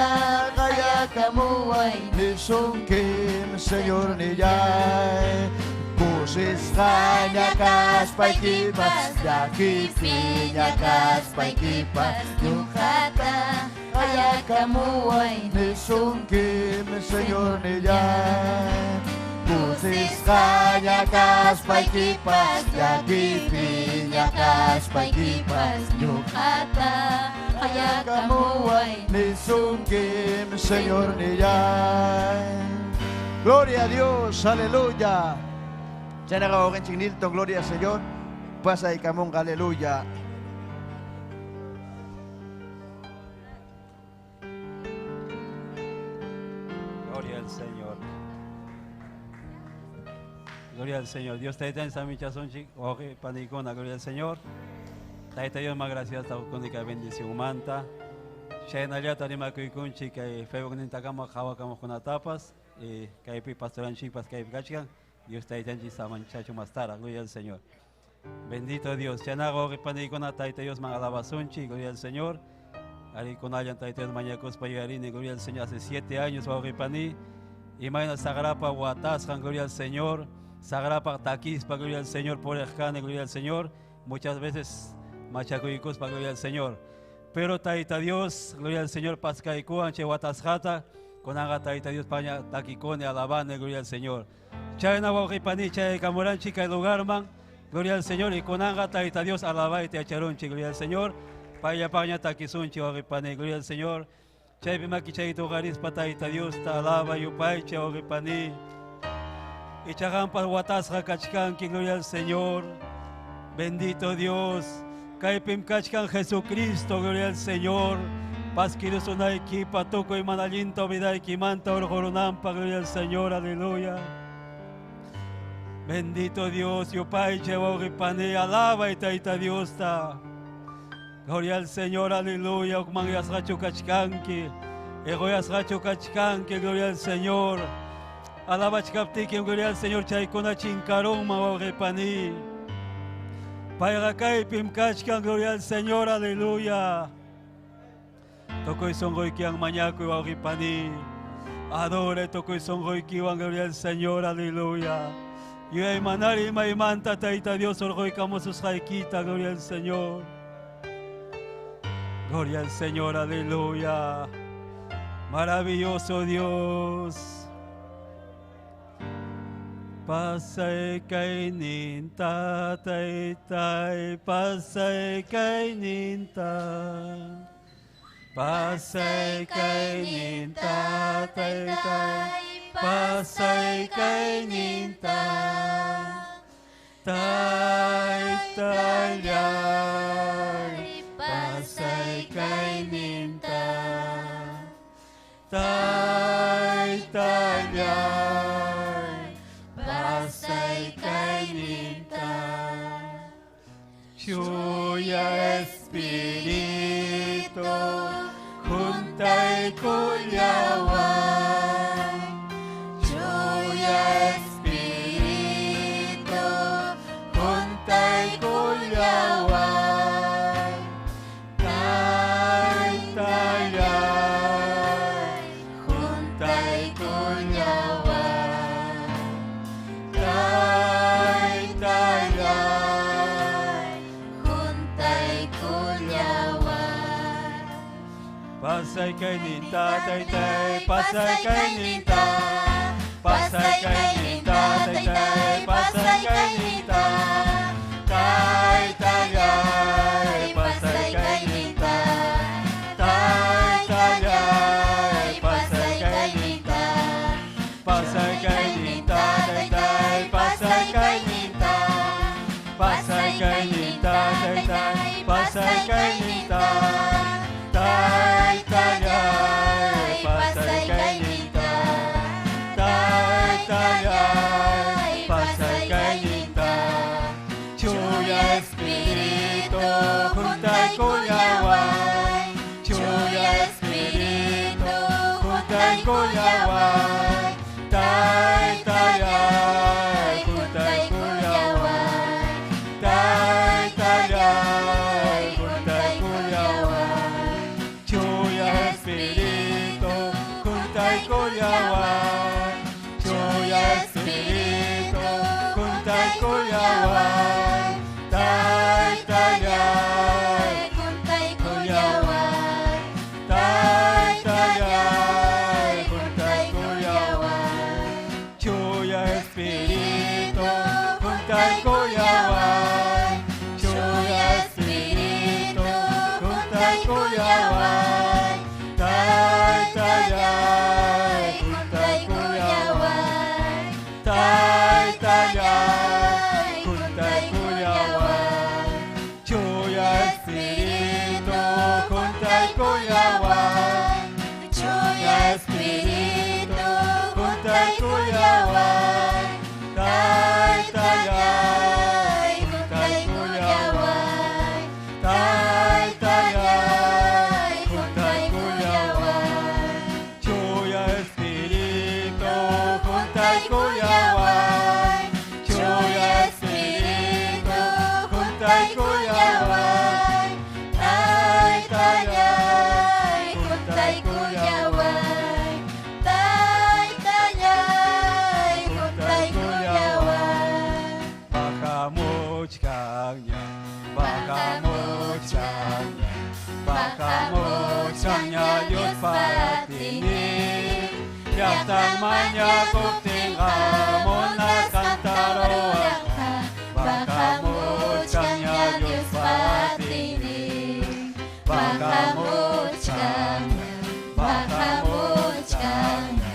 kaya kamuay. Nisungkim Señor niyay. Kusis kanyakas paikipas. Yakipi nyakas paikipas. Nyugata kaya kamuay Nisungkim, Señor, niyan. Pusis kanya kas paikipas, yagi pinya kas paikipas. Yukata kaya kamuay Nisungkim, Señor, niyan. Gloria a Dios, aleluya. Ya nagawagan chinilto, gloria al Señor. Pasa y camón, aleluya. Gloria al Señor. Gloria al Señor. Dios te da en esa michazón, oje, panicona, gloria al Señor. Taita Dios más gracias, ta con que bendición manta. Shena ya tarima que con chica y feo con intagama jawa como con tapas y que pi pastoran chipas que gachan. Dios te da en esa manchacho más tara, gloria al Señor. Bendito Dios. Shena oje panicona taita Dios más alabazón, gloria al Señor. Ari con allan taita Dios mañacos payarini, gloria al Señor. Hace 7 años oje paní. Imagina sagrapa guatas, gloria al Señor. Sagrapa taquispa, gloria al Señor. Por el jane, gloria al Señor. Muchas veces machacuicos para gloria al Señor. Pero taita Dios, gloria al Señor, pascaicuan, chehuatasjata, con aga taita Dios, paña, taquicone, alabane, gloria al Señor. Chayna guajipani, chay camoran, chica, lugar man, gloria al Señor, y con aga taita Dios, alabaite, acharonchi, gloria al Señor, paña, taquizunchi, guajipani, gloria al Señor. Chay pimaki, chay togaris, taita Dios, ta alaba, yupay, chay guajipani, y chagampa, guatasja, cachcanqui, gloria al Señor. Bendito Dios. Kaipim kachkan Jesucristo, gloria al Señor. Pasquirus una equipa, toco y manalinto, vida y quimanta, orjoronampa, gloria al Señor, aleluya. Bendito Dios, Yopai, Chewogipane, alaba y taita Dios ta. Gloria al Señor, aleluya. Okman yasracho kachkanki, ego yasracho kachkanki, gloria al Señor. Alaba chkaptiki, gloria al Señor, chaikona chinkarón, mawogipani. Paigacay pimkachkan, gloria al Señor, aleluya. Toko y songoikian mañaco y wajipani. Adore, toko y songoikian, gloria al Señor, aleluya. Y manari maimanta taita Dios, orgoicamos sus jaiquita, gloria al Señor. Gloria al Señor, aleluya. Maravilloso Dios. Pasay kay ninta, tay tay, pasay kay ninta. Pasay kay ninta, tay tay, pasay kay ninta. Tay tay ay, pasay kay ninta. Tay tay ay, pasay kay ninta. Chuya Espiritu, juntay kuyawan. Chuya Espiritu, juntay kuyawan. Tay tayay, juntay kuyawan. Tay tayay, juntay kunyawan. pasay kay ninta, tay tay, pasay kay ninta. Pasay kay ninta, tay tay, pasay kay ninta. Tay tayay, pasay kay ninta. Tay tayay, pasay kay ninta. Pasay kay ninta, tay tay, pasay kay ninta. Pasay kay ninta, tay tay, pasay kay ninta. Tay tayay, pasay kay ninta. Tay tayay, pasay kay ninta. Chuya Espiritu, juntay kuyawan. Chuya Espiritu, juntay kuyawan. Tay tayay, juntay kuyawan. Tay tayay, juntay kuyawan. Chuya Espiritu, juntay kuyawan. Chuya Espiritu, juntay kuyawan. Tay tayay, Kuntay kunyawan. tay kuyaway, tay tayay, kuntay kuyaway, tay tayay, kuntay kuyaway, Chuya Espiritu, kuntay kuyaway, Chuya Espiritu, kuntay kuyaway, tay tayay, kuntay kuyaway, tay tayay, kuntay kuyaway, Chuya Espiritu, kuntay kuyaway, Chuya Espiritu, kuntay kuyaway, tay tayay, kuntay kuyaway, tay tayay, kuntay kuyaway. Bakamuch kanya, bakamuch kanya, bakamuch kanya Diyos patinin. Yaktang manyakop tingkamon na kantaroan. Bakamuch kanya Diyos patinin. Bakamuch kanya, bakamuch kanya,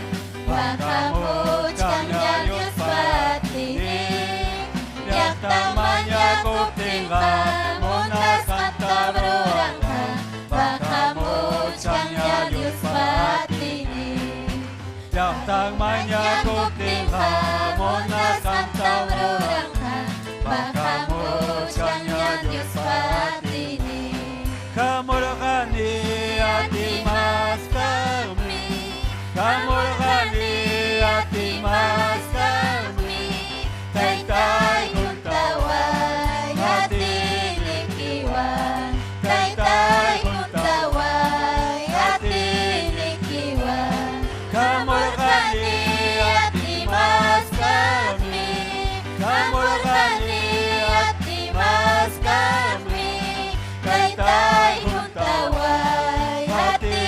bakamuch kanya Diyos patinin. Yaktang manyakop tingkamon na kantaroan. Bakamuch kanya Diyos patinin. Yaktang manyakop tingkamon na kantaroan. Bakamuch kanya Diyos patinin. Kamulkani ati mas kami, kamulkani ati mas kami, Taytay kuntaway ati likiwan, Taytay kuntaway ati likiwan, kamulkani ati mas kami, kamulkani ati mas kami, Taytay kuntaway ati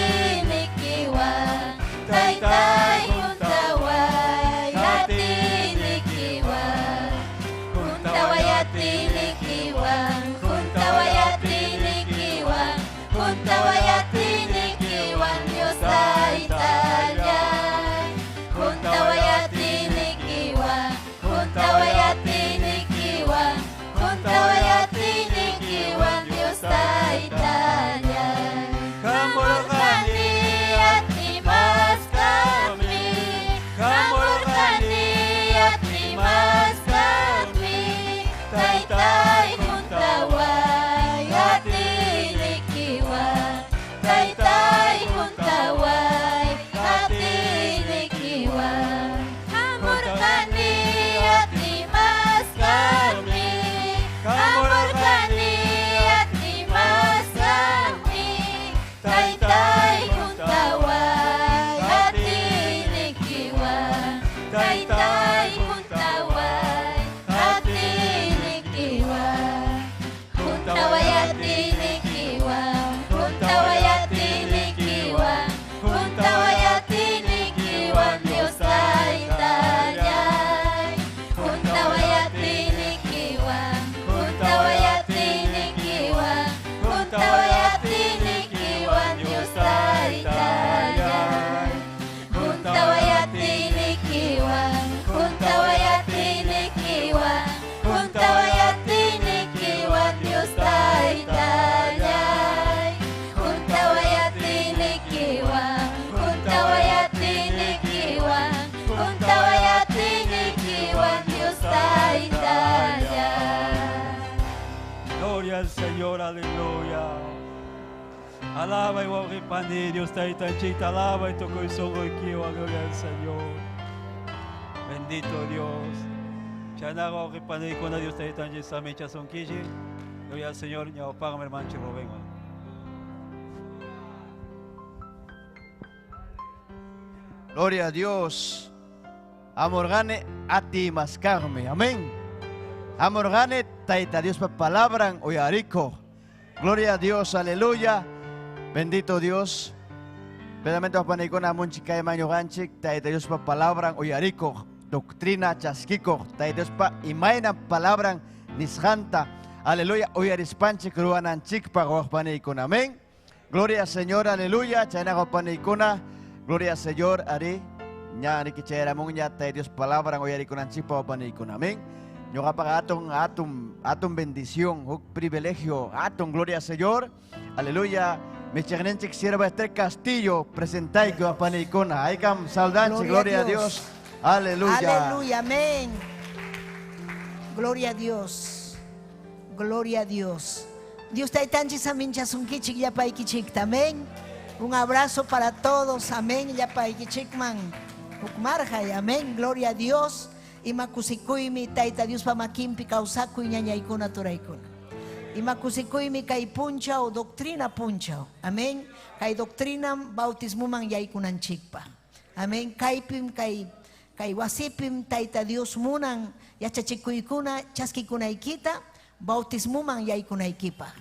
likiwan, Taytay kuntaway ati likiwan, kuntaway ati likiwan, kuntaway ati likiwan, kuntaway ati likiwan, Diyos ay talyay, kuntaway ati likiwan, kuntaway ati likiwan, kuntaway ati likiwan, Diyos ay talyay. Kamulkani ati mas kami, kamulkani ati mas kami, Taytay kuntaway ati likiwan, Taytay kuntaway ati likiwan, kamulkani ati mas kami, kamulkani ati mas kami, Taytay kuntaway ati likiwan, Taytay kuntaway ati likiwan, kuntaway ati likiwan, kuntaway ati likiwan, kuntaway ati likiwan, Diyos ay talyay, kuntaway ati likiwan, kuntaway ati likiwan, kuntaway ati likiwan, Diyos ay talyay, kuntaway ati likiwan, kuntaway ati likiwan, kuntaway ati likiwan, Diyos ay talyay, kuntaway ati likiwan, kuntaway ati likiwan, kuntaway ati likiwan, Diyos ay talyay. Gloria al Señor, aleluya. Alaba y guapani, Dios te chita, alaba y tu corazón hoy quiero, gloria al Señor. Bendito Dios. Chanago guapani, cuando Dios te chita, mecha son kishi. Gloria al Señor, ya opágame hermano Rubén. Gloria a Dios. Amorgane ati mascarme. Amén. Amorgane taita Dios pa palabra oyarico. Gloria a Dios, aleluya. Bendito Dios. Pedamente papanicona munchika maño ganchik taita Dios pa palabra oyarico. Doctrina chasquico. Taita Dios pa imaina palabra nishanta. Aleluya. Oyarispanchik ruananchik pa papanicona. Amén. Gloria al Señor, aleluya. Chayna kopanikuna. Gloria al Señor, ari. Nya ni kichera mong nya tay Dios palabra ngoyari kunan chipa kopanikuna. Amén. Yo kapag atong bendición, privilegio, gloria al Señor. Aleluya. Mi chernenchik sierva Esther Castillo, presentai que kopanikuna. Aikam saldanche, gloria a Dios. Aleluya. Aleluya, amén. Gloria a Dios. Gloria a Dios. Dios te tanchi samincha sunkichik ya paikichik, amén. Un abrazo para todos, amén. Ya paikichik man. Ukmarja, amén. Gloria a Dios. Y makusikuimi taita Dios pa makimpi kausaku ñañaykuna turaykuna. Y makusikuimi kay puncha o doctrina puncha. Amén. Kay doctrina bautismo man yaykunanchikpa. Amén. Kaypim kay wasipim taita Dios munan yachachikuykuna chaskikunaykita bautismuman yaykunaykipa.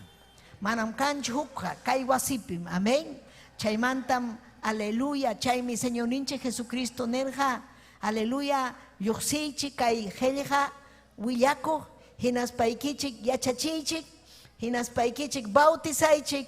Manam kanch hukha kay wasipim. Amén. Chaymantam aleluya chaymi Señor ninche Jesucristo nerja. Aleluya yuksichik kay helja willako hinas paikichik yachachichik hinas paikichik bautizaichik.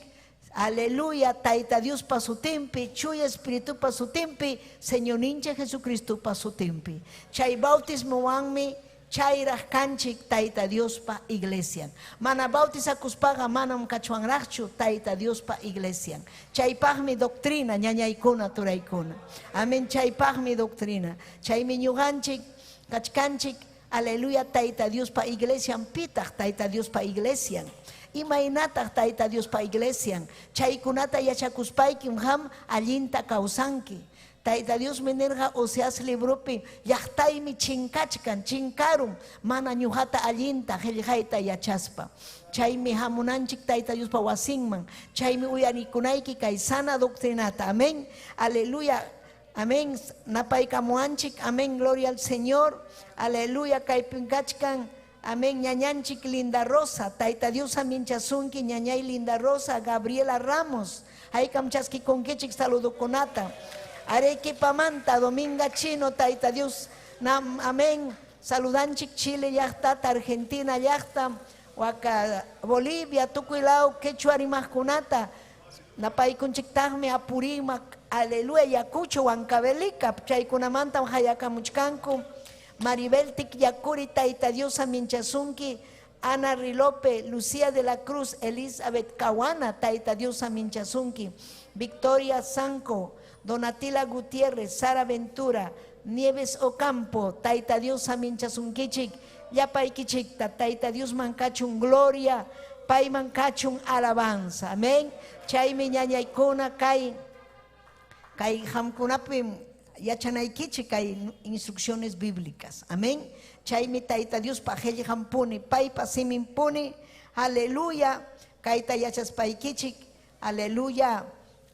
Aleluya, taita Dios pa su tempi, chuya espíritu pa su tempi, Señor ninche Jesucristo pa su tempi. Chay bautismo wangmi, chay rajkanchik taita Dios pa iglesia. Mana bautiza kuspaga manam kachuan rachu taita Dios pa iglesia. Chay pagmi doctrina, ñañaykuna turaykuna. Amén, chay pagmi doctrina. Chay miñuganchik, kachkanchik, aleluya, taita Dios pa iglesia, pitach taita Dios pa iglesia. Imaynataq taita Dios pa iglesia. Chaykunata yachakuspaykim ham allinta kawsanki. Taita Dios menerja Oseas libropi llaqtaymi chinkachkan chinkarum mana ñuqata allinta qillqayta yachaspa. Chaymi hamunanchik taita Dios pa wasinman. Chaymi uyarikunayki kay sana doctrinata. Amén. Aleluya. Amén. Napaykamuanchik. Amén. Gloria al Señor. Aleluya. Kay pinkachkan. Amén, ñañanchik Linda Rosa, taita Dios aminchasunki, ñañay Linda Rosa, Gabriela Ramos, hay camchaski con quechik saludo conata, Arequipa Manta, Dominga Chino, taita Dios, nam, amén, saludanchik Chile yachta, Argentina yachta, Waka Bolivia, Tucuilao, Quechua Rimascunata, Napay kunchik tahme Apurimac, aleluya, Yacucho, Huancavelica, Chaycunamanta, Hayakamuchcanco, Maribel Tikyakuri, taita Dios aminchasunki, Ana Rilope, Lucía de la Cruz, Elizabeth Caguana, taita Dios aminchasunki, Victoria Sanco, Donatila Gutiérrez, Sara Ventura, Nieves Ocampo, taita Dios aminchasunkichik, yapaykichikta, taita Dios mankachun gloria, pay mankachun alabanza, amén. Chaymi ñañaykuna kay hamkunapim yachanaykichik kay instrucciones bíblicas, amén. Chaymi taita Dios pajeli hampuni, paypa simimpuni, aleluya, kayta yachaspaykichik, aleluya,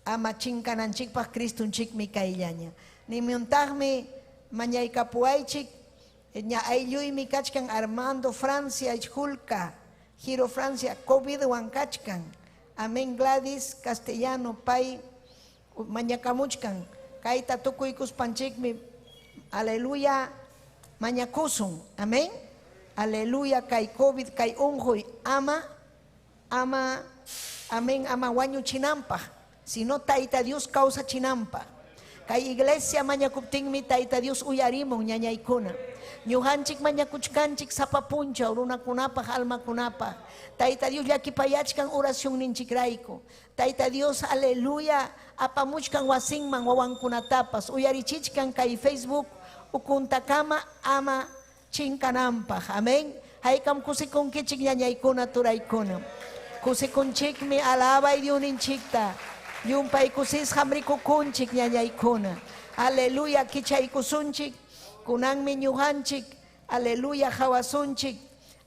ama chinkananchikpaj Cristunchikmi kayllaña. Nimiuntaqmi mañaykapuaychik, ña aylluymi kachkan Armando Francia Julka, Giro Francia, COVID wankachkan, amén. Gladys Castellano, pay mañakamuchkan, kaita tukuykus panchikmi, aleluya, mañakusun, amén. Aleluya, kay COVID, kay unjoy, ama, amén, ama wañu chinampa, sino taita Dios causa chinampa. Kay iglesia mañakuptingmi taita Dios uyarimon ñañaykuna. Ñuhanchik mañakuchkanchik sapapuncha, runakunapa, almakunapa. Taita Dios llakipayachkan oración ninchikrayku. Taita Dios, aleluya, apamuchkan wasinman wawankunatapas. Uyarichichkan kay Facebook, ukuntakama ama chinkanampaj. Amén. Haykam kusikunkichik ñañaykuna turaykuna. Kusikunchikmi alabay Dioninchikta. Yumpay kusis hamrikukunchik ñañaykuna. Aleluya, kichaykusunchik, kunanmi ñuhanchik, aleluya, hawasunchik,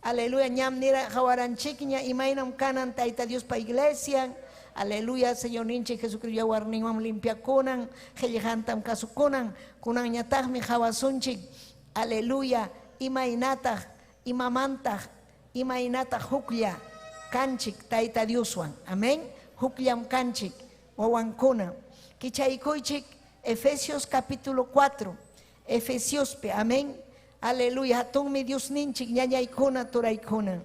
aleluya, ñamnira hawaranchikña, imaynam kanan taita Dios pa iglesia, aleluya, Señor ninche Jesucristo yawarninman limpiakunan, qillqantam kasukunan, kunan ñataqmi hawasunchik, aleluya, imaynataq, imamantaq, imaynataq huklla kanchik taita Dioswan, amén, hukllam kanchik, wawankuna, kichaykuychik, Efesios capítulo 4, Efesios, amén, aleluya, hatunmi Dios ninchik ñañaykuna turaykuna,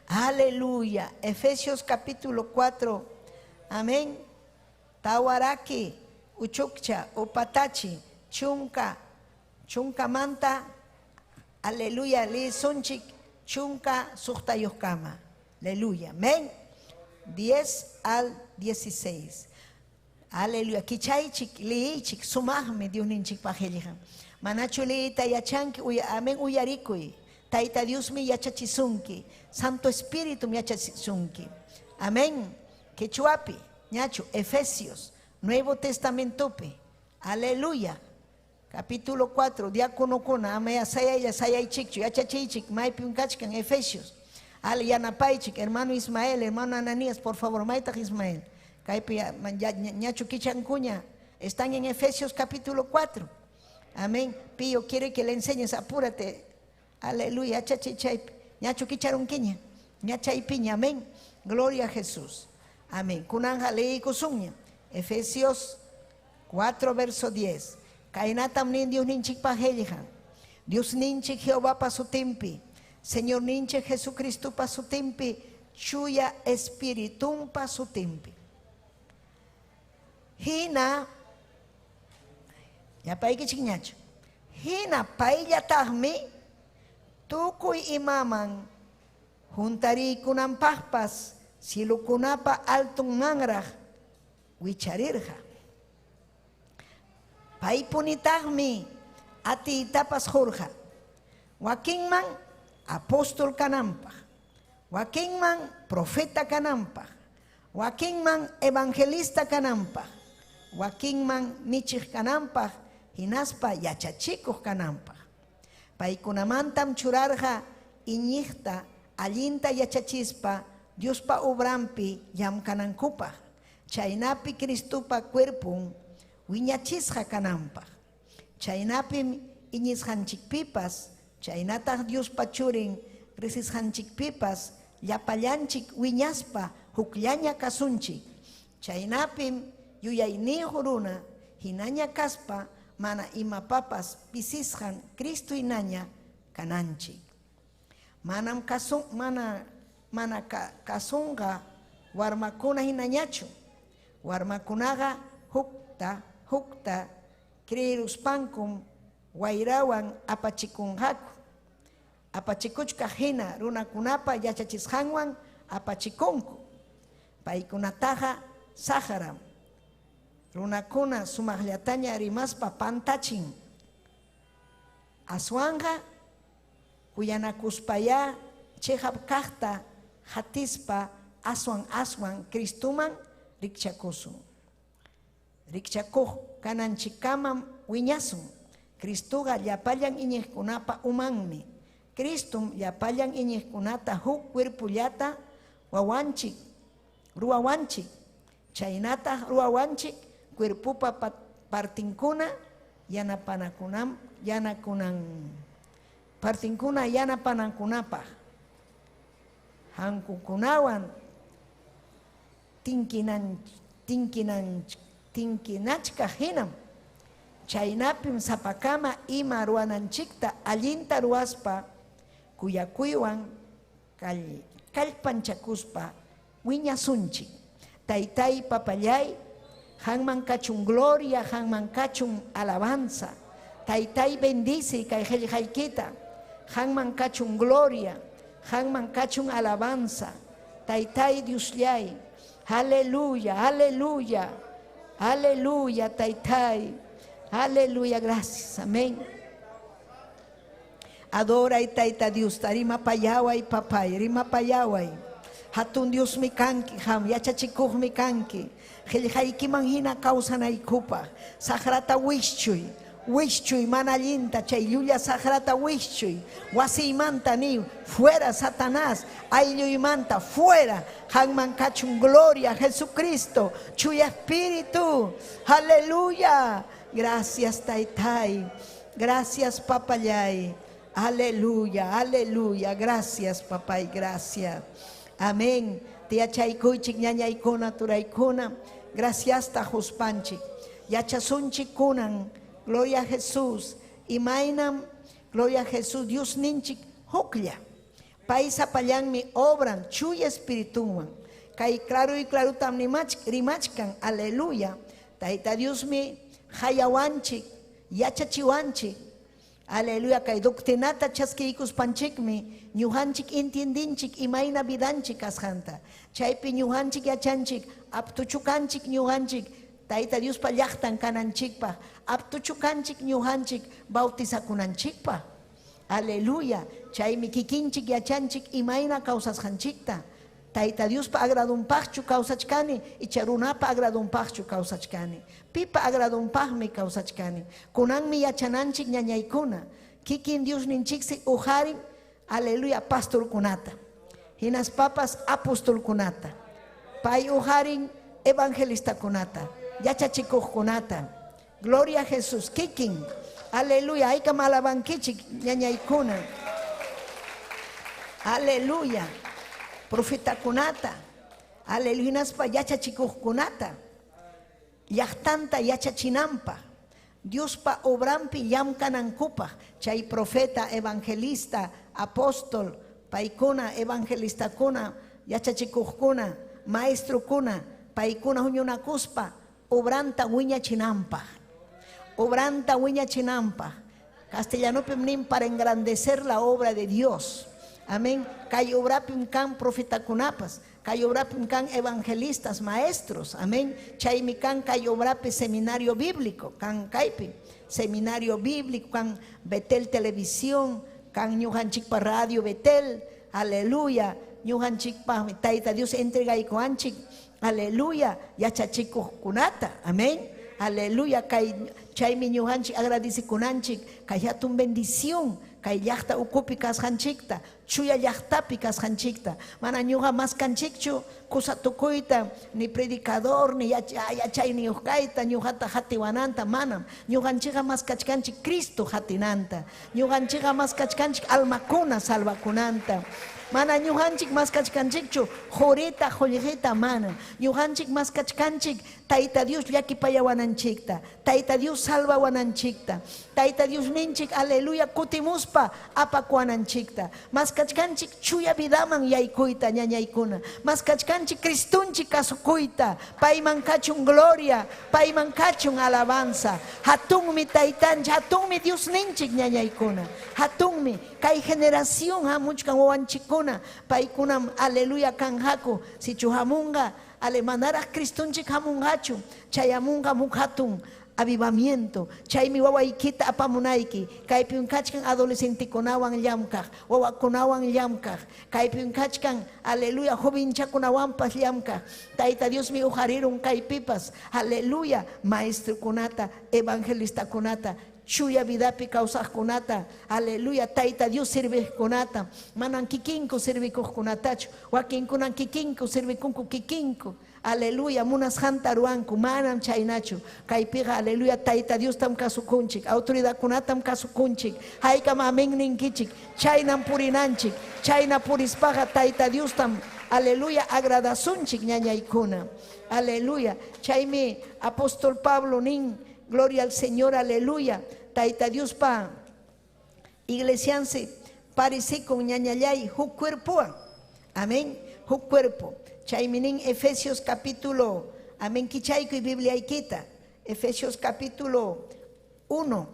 aleluya. Efesios capítulo 4, Amén. Tawaraki, Uchukcha, Upatachi, Chunka, Chunka Manta, aleluya, Li Sunchik, Chunka Suhtayuskama. Aleluya. Amén. 10 al 16. Aleluya. Kichaychik, liichik, sumahme Dios ninchik pajelijan. Manachulita yachanki, amén uyarikui. Taita Dios mi yachachisunki. Santo Espíritu mi yachachisunki. Amén. Quechuapi, ñacho, Efesios, Nuevo Testamentope. Aleluya. Capítulo 4, diácono kuna, amaya sayay chikchu, yachachichik, maipi unkachkan, Efesios. Ale yanapaichik, hermano Ismael, hermano Ananías, por favor, maitag Ismael. Kaipi ñacho kichancuña, están en Efesios capítulo 4. Amén. Pío quiere que le enseñes, apúrate. Aleluya, chachichay, ñacho kicharunquiña, ñachay piña, amén. Gloria a Jesús. Amén. Kunanja leí kusuña. Efesios 4, verso 10. Kainatam nin Dios ninchik pajelijan. Dios ninchik Jehová pa su tempi. Señor ninchik Jesucristo pa su tempi. Chuya espiritum pa su tempi. Hina, ya pai que chignacho. Hina pai ya tahmi. Tukuy imaman. Juntari kunam pahpas. Silukunapa altung mangrah. Wicharirja. Pai punitahmi ati itapas jorja. Wakingman apóstol kanampah. Wakingman profeta kanampah. Wakingman evangelista kanampah. Wakingman nichik kanampah. Hinaspa yachachikuh kanampah. Pai kunamantam churarja iñihta allinta yachachispa Dios pa obrampi yam kanankupah. Chaynapi Cristupa cuerpun wiñachisja kanampa. Chaynapi iñisjanchikpipas, chaynataq Dios pachurin resisjanchikpipas, llapallanchik wiñaspa hukllaña kasunchik. Chaynapi yuyayniyuq runa hinaña kaspa mana imapapas pisisjan Cristo hinaña kananchik. Mana kasunga warmakuna hinañachu. Warmakunaga hukta creerus pankum wairawan apachikunhaku. Apachikuchka hina runakunapa yachachishanwan apachikunku. Paikunataja saharam. Runakuna sumaqllataña rimaspa pantachin. Aswanja kuyanakuspaya chehap kaqta hatispa aswan Cristuman rikchakusun. Rikchakuh kananchikamam wiñasun. Cristuga llapallan iñiqkunapa umanmi. Cristum llapallan iñiqkunata huk cuerpullata wawanchik, ruwawanchik. Chaynata ruwawanchik cuerpupa partinkuna partinkuna yanapanankunapaq. Hankukunawan tinkinachka hinam. Chaynapim sapakama ima ruwananchikta allinta ruwaspa kuyakuywan kallpanchakuspa wiñasunchik. Taytay papallay hanman kachun gloria, hanman kachun alabanza. Taytay bendice kay qillqaykita. Hanman kachun gloria, hanman kachun alabanza. Taytay Diosllay. Aleluya, aleluya, aleluya, Taytay. Aleluya, gracias, amén. Adora y Tayta Dios, tarima payaway papay, rima payaway. Hatun Dios mi kanki, ham, yachachikuh mi kanki. Qillqayki manhina kawsanaykupa. Sagrata wishchuy. Wishchuy manallinta chay llulla sagrata wishchuy. Wasiymanta niw, fuera Satanás. Aylluymanta, fuera. Hanman kachun gloria, Jesucristo. Chuya Espíritu. Aleluya. Gracias Taytay. Gracias Papayay. Aleluya, aleluya. Gracias Papay, gracias. Amén. Tia chaykuychik ñañaykuna turaykuna. Gracias tajuspanchik. Yachasunchik kunan. Gloria a Jesús. Imaynam, gloria a Jesús. Dios ninchik huklla. Paisa payanmi obran, chuya espirituan. Kay claro y claro tam rimachkan, aleluya. Taita Dios mi, hayawanchik, yachachiwanchik. Aleluya, kay doctrinata chaskiikus panchikmi, ñuhanchik intiendinchik, imayna vidanchik asjanta. Chaypi ñuhanchik yachanchik, aptuchukanchik ñuhanchik, Taita Dios pa llaqtan kananchikpa, aptuchukanchik ñuhanchik, bautizakunanchikpa. Aleluya, chaymi kikinchik yachanchik, imayna kawsasqanchikta. Taita Dios pa agradunpaqchu kawsachkani, icharunapa agradunpaqchu kawsachkani. Pipa agradunpaqmi kawsachkani. Kunanmi yachananchik ñañaykuna. Kikin Dios ninchiksi uharin, aleluya, pastorkunata. Hinas papas apostolkunata. Pay uharin evangelistakunata. Yachachikuqkunata. Gloria a Jesús. Kikin. Aleluya. Ayka malabankichik ñañaykuna. Aleluya. Profeta kunata, aleluya, pa yachachikuqkunata, llaqtanta yachachinampa, Dios pa obrampi llamkanankupa, chay profeta, evangelista, apóstol, paikuna, evangelista kuna, yachachikuqkuna, maestro kuna, paikuna huñunakuspa, obranta wiñachinampa, obranta wiñachinampa, castellano pimnim para engrandecer la obra de Dios. Amén. Kay obrapim kan profeta kunapas, kay obrapim kan evangelistas, maestros. Amén. Chaymi kan kay obrape seminario bíblico, kan kaypi seminario bíblico, kan Betel televisión, kan ñuhanchik pa radio Betel. Aleluya. Ñuhanchik pa Taita Dios entrega y koanchik. Aleluya. Yachachiko kunata. Amén. Aleluya. Kay chaymi ñuhanchik agradece kunanchik, kay hatun bendición. Kay llaqta ukupi kasqanchikta, chuya llaqtapi kasqanchikta. Mana ñuqa maskanchikchu kusatukuyta, ni predicador, ni yachayni uqayta, ñuqata hatiwananta, manam. Ñuqanchikqa maskachkanchik Cristo hatinanta. Ñuqanchikqa maskachkanchik almakuna salvakunanta. Mana ñuqanchik maskachkanchikchu jorita, jollejita, mana. Ñuqanchik maskachkanchik Taita Dios llakipayawananchikta. Taita Dios salvawananchikta. Taita Dios ninchik, aleluya, kutimuspa apakuananchikta. Maskachkanchik chuya vidaman yaykuyta ñañaykuna. Maskachkanchik Cristunchik kasukuyta. Payman kachun gloria, payman kachun alabanza. Hatunmi taytanchik, hatunmi Dios ninchik ñañaykuna. Hatunmi, kay generación hamuchkan wawanchikuna. Paykunam, aleluya, kanhaku, si chuhamunga, alemanara Cristunchik hamungachu, chayamunga mukhatun. Avivamiento, chaymi wawaykita apamunayki, kaypi unkachkan adolescente kunawan llamkaq, wawakunawan llamkaq, kaypi unkachkan, aleluya, jovenchakunawanpas llamkaq, Taita Dios mi ujarirun kaypipas, aleluya, maestro kunata, evangelista kunata, chuya vidapi kawsaqkunata, aleluya, Taita Dios sirviqkunata, manan kikinku sirvikuqkunatachu, wakinkunan kikinku sirvikunku kikinku. Aleluya, munas hantaruanku, manam chaynachu. Kaypiqa, aleluya, Taita Dios tam kasukunchik, autoridad kunatam kasukunchik, haykam amen ninkichik, chaynam purinanchik, chayna purispaqa Taita Dios tam, aleluya, agradasunchik ñañaykuna. Aleluya, chaymi apóstol Pablo nin, gloria al Señor, aleluya, Taita Dios pa, iglesianse, parece con ñañallay, huk cuerpoa, amén, huk cuerpo. Chayminin Efesios capítulo, amén, kichayku y Biblia ikita, Efesios capítulo 1,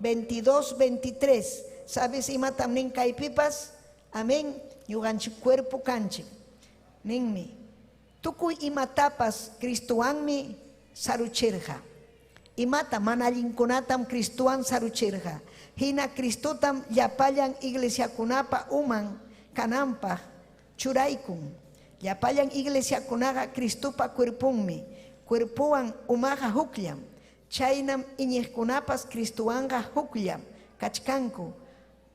22, 23, ¿sabes ima tamnin kaypipas? Amén, yuganchik cuerpo kanchik, ninmi, tukuy imatapas Cristuanmi saruchirja, imata manalinkunatam Cristuan saruchirja, hina Cristotam llapayan iglesia kunapa uman kanampa churaykun. Llapayan iglesia kunaga Cristupa cuerpunmi, cuerpuan umaga huklam, chaynam iñiqkunapas Cristuanga huklam, kachkanku,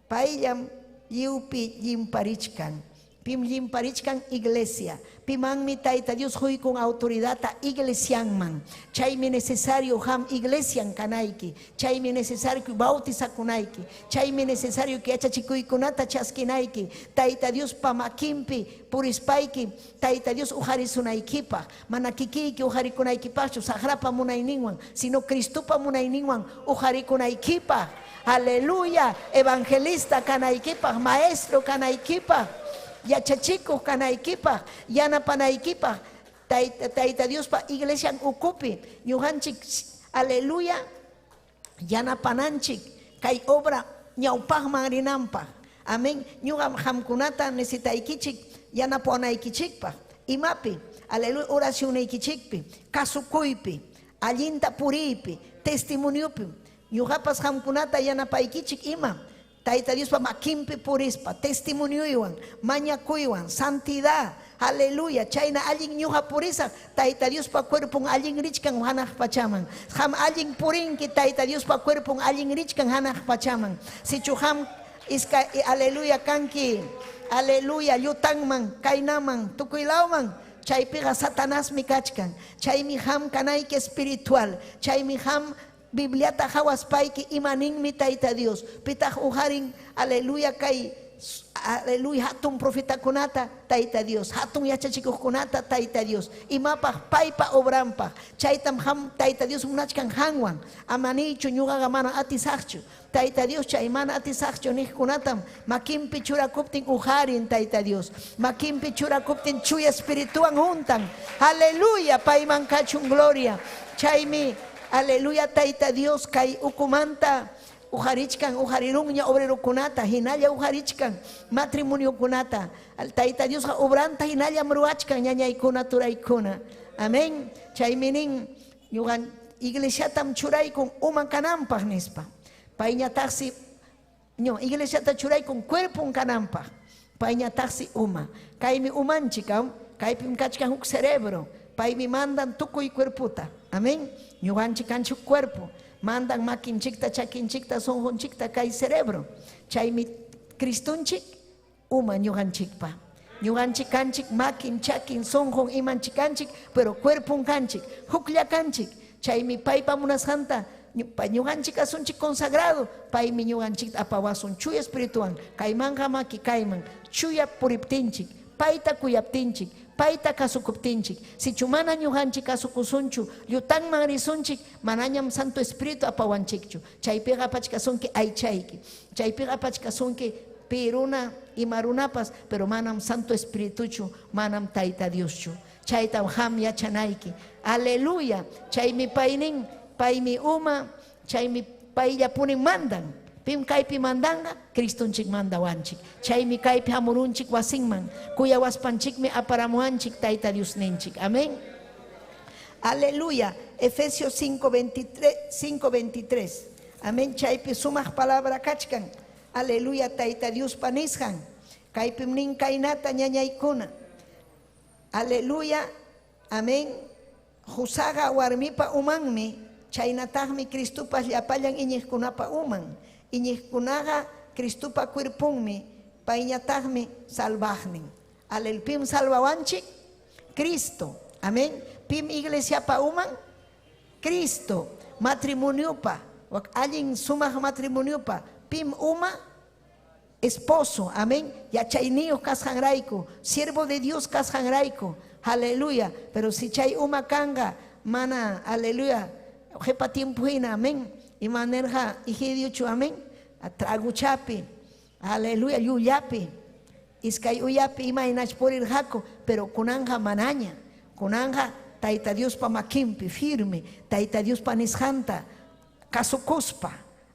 paylam lliwpi llimparichkan, Pim limparichkan iglesia. Pimanmi taita Dios hoy con autoridad a iglesianman. Chaymi necesario ham iglesian kanaiki. Chaymi necesario que bautiza kunaiki. Chaymi necesario que achachikuy kunata chaskinaiki. Taita Dios pamakimpi purispaiki. Taita Dios ujarisunaikipaj. Manakikiki ujarikunaikipaj. Sagrapa munaininwan. Sino Cristupa munaininwan ujarikunaikipaj. Aleluya. Evangelista kanaikipaj. Maestro kanaikipaj. Yachachiko kanaikipa, yana panaikipa, taita Dios pa iglesia ukupi, ñuhanchik, aleluya, yana pananchik, kay obra ñaupaj marinampa, amén, ñuham hamkunata necesitaikichik, yana ponaikichikpa, imapi, aleluya, oración ikichikpi, kasukuypi, allinta puripi, testimoniopi, ñuhapas hamkunata yana paikichik ima, taita Dios pa makimpi purispa, testimonio iwan, mañakuywan, santidad, aleluya, chayna allin ñuja purisa, taita Dios pa cuerpon allin richkan hanaj pachaman, ham allin purinki, taita Dios pa cuerpon allin richkan hanaj pachaman, si chuham iska, aleluya kanki, aleluya, yutanman, kainaman, tukuilauman, chaypiga Satanás mi kachkan, chaymi ham kanaike espiritual, chaymi ham Bibliata hawaspaiki imaninmi taita Dios. Pitah uharin, aleluya kay, aleluya hatun profeta kunata taita Dios. Hatun yachachikuh kunata taita Dios. Imapah paipa obrampa. Chaitam ham taita Dios munachkan hangwan. Amanichu nyuga gamana atisakchu. Taita Dios chaimana atisakchu nih kunatam. Makimpi chura kuptin uharin taita Dios. Makimpi chura kuptin chuya espirituan juntan. Aleluya paiman kachun gloria. Chaimi. Aleluya taita Dios kay ukumanta ujarichkan ujarirungña obrero kunata hinalla ujarichkan matrimonio kunata taita Dios obranta hinalla mruachkan ñañaykuna turaykuna amén chayminin ñugan iglesiatam churaykun uman kanampaj nispa payñataqsi no iglesiata churaykun cuerpon kanampaj payñataqsi uma kaymi umanchik kaypim kachkan huk cerebro paymi mandan tukuy cuerputa amén ñuganchik kanchuk cuerpo mandan makinchikta chakinchikta sonjonchikta kay cerebro chaymi Cristunchik uma ñuganchikpa ñuganchik kanchik makin chakin sonjon imanchik kanchik pero cuerpon kanchik huklla kanchik chaymi paypa munasqanta ñuganchik asunchik consagrado paymi ñuganchik apawasun chuya espiritual kaymanja maki kayman chuya puriptinchik payta kuyaptinchik paita kasukuptinchik si chumana ñuhanchik kasukusunchu llutan manrisunchik manañam santo espíritu apawanchikchu chaypiqa pachkasunki aychayki chaypiqa pachkasunki piruna imarunapas pero manam santo espírituchu manam taita Dioschu chayta ham yachanayki aleluya chaymi paynin paymi uma chaymi paylla punin mandan pim kaypi mandanga Cristunchik mandawanchik chaymi kaypi hamurunchik wasinman kuya waspanchikmi aparamuanchik taita Dios ninchik amén aleluya Efesios 5:23 amén chaypi sumaq palabra kachkan aleluya taita Dios panishan kaypim nin kaynata ñañaykuna aleluya amén Husaga warmipa umanmi chaynataqmi Cristupa llapallan iñiqkunapa uman iñiqkunaqa Cristupa cuerpunmi payñataqmi salvaqnin alel pim salvawanchik Cristo amén pim iglesia pa uman Cristo matrimoniopa allin sumaq matrimoniopa pim uma esposo amén yachayniyo kasqanrayku siervo de Dios kasqanrayku aleluya pero si chay uma kanga mana aleluya jepa tiempo hina amén imanerja ihidiuchu amén atraguchapi aleluya yuyapi iskay uyapi imaynach porir jaco pero kunanja manaña kunanja taita Dios pa makimpi firme taita Dios pa nishanta kasukuspa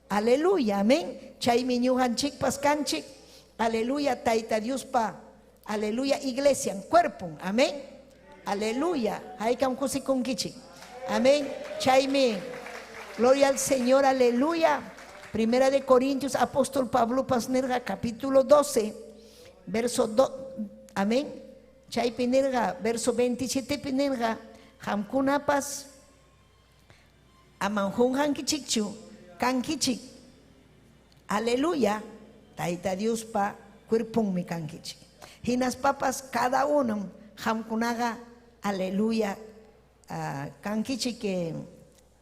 aleluya amén chaymi ñujanchik paskanchik aleluya taita Dios pa aleluya iglesia en cuerpo amén aleluya haykam kusikunkichik amén chaymi gloria al Señor, aleluya. Primera de Corintios, apóstol Pablo Pasnerga, capítulo 12, verso 2, amén. Chay pinerga, verso 27 pinerga, hamkunapas, amanjun hankichikchu, kankichik, aleluya. Taita Dios pa, cuerpun mi kankichik. Hinas papas cada uno hamkunaga aleluya kankichi que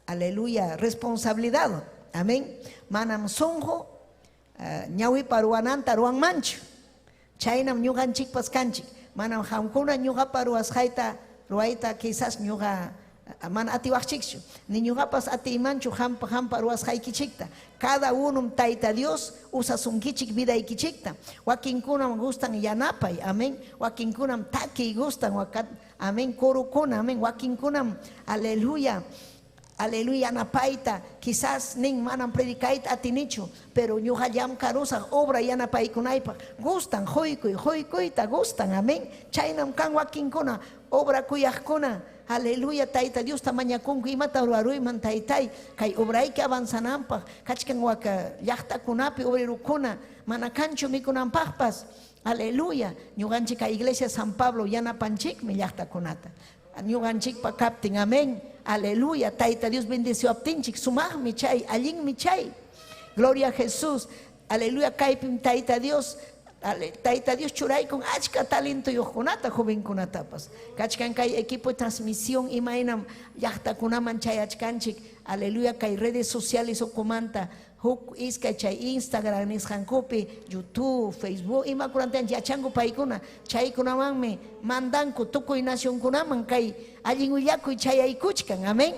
aleluya responsabilidad. Amén. Manam sonjo ñawi paruananta ruang manchu. Chaynam ñuqanchik paskanchik. Manam hamkuna ñuqapa ruwasqayta ruwayta quizás ñuqa mana atiwaqchikchu. Ni ñuqapas atimanchu hampa ruwasqaykichikta. Cada uno Tayta Dios usasunkichik vidaykichikta. Wakinkunam gustan yanapay. Amén. Wakinkunam taki gustan. Amén. Korukuna. Amén. Wakinkunam aleluya. Aleluya napaita, quizás nin manam predikaita atinichu, pero ñuqa llamkarusa obra yanapaykunaypaq gustan, hoykuyta gustan, amén. Chaynam kan wakinkuna obra kuyaqkuna, aleluya Tayta Dios mañakunku imata ruwaruyman taytay, kay obrayki avanzananpaq, kachkan waka llaqtakunapi obrerukuna mana kanchu mikunanpaqpas, aleluya. Ñuqanchik kay iglesia San Pablo yanapanchikmi llaqtakunata. Ñuqanchikpa kaptin, amén. Aleluya, Tayta Dios bendició aptinchik, sumaqmi chay, allin chay. Gloria a Jesús. Aleluya, kaypim Tayta Dios churaykun achka talento yuqkunata jovenkunatapas. Kachkan kay equipo de transmisión imaynam llaqtakunaman chay achkanchik. Aleluya, kay redes sociales okumanta. Huk iskay chay Instagram nisqankupi, YouTube, Facebook, ima kurantan yachanku paykuna, chaykunamanmi mandanku tukuy nacionkunaman kay allin willakuy chayaykuchkan, amén.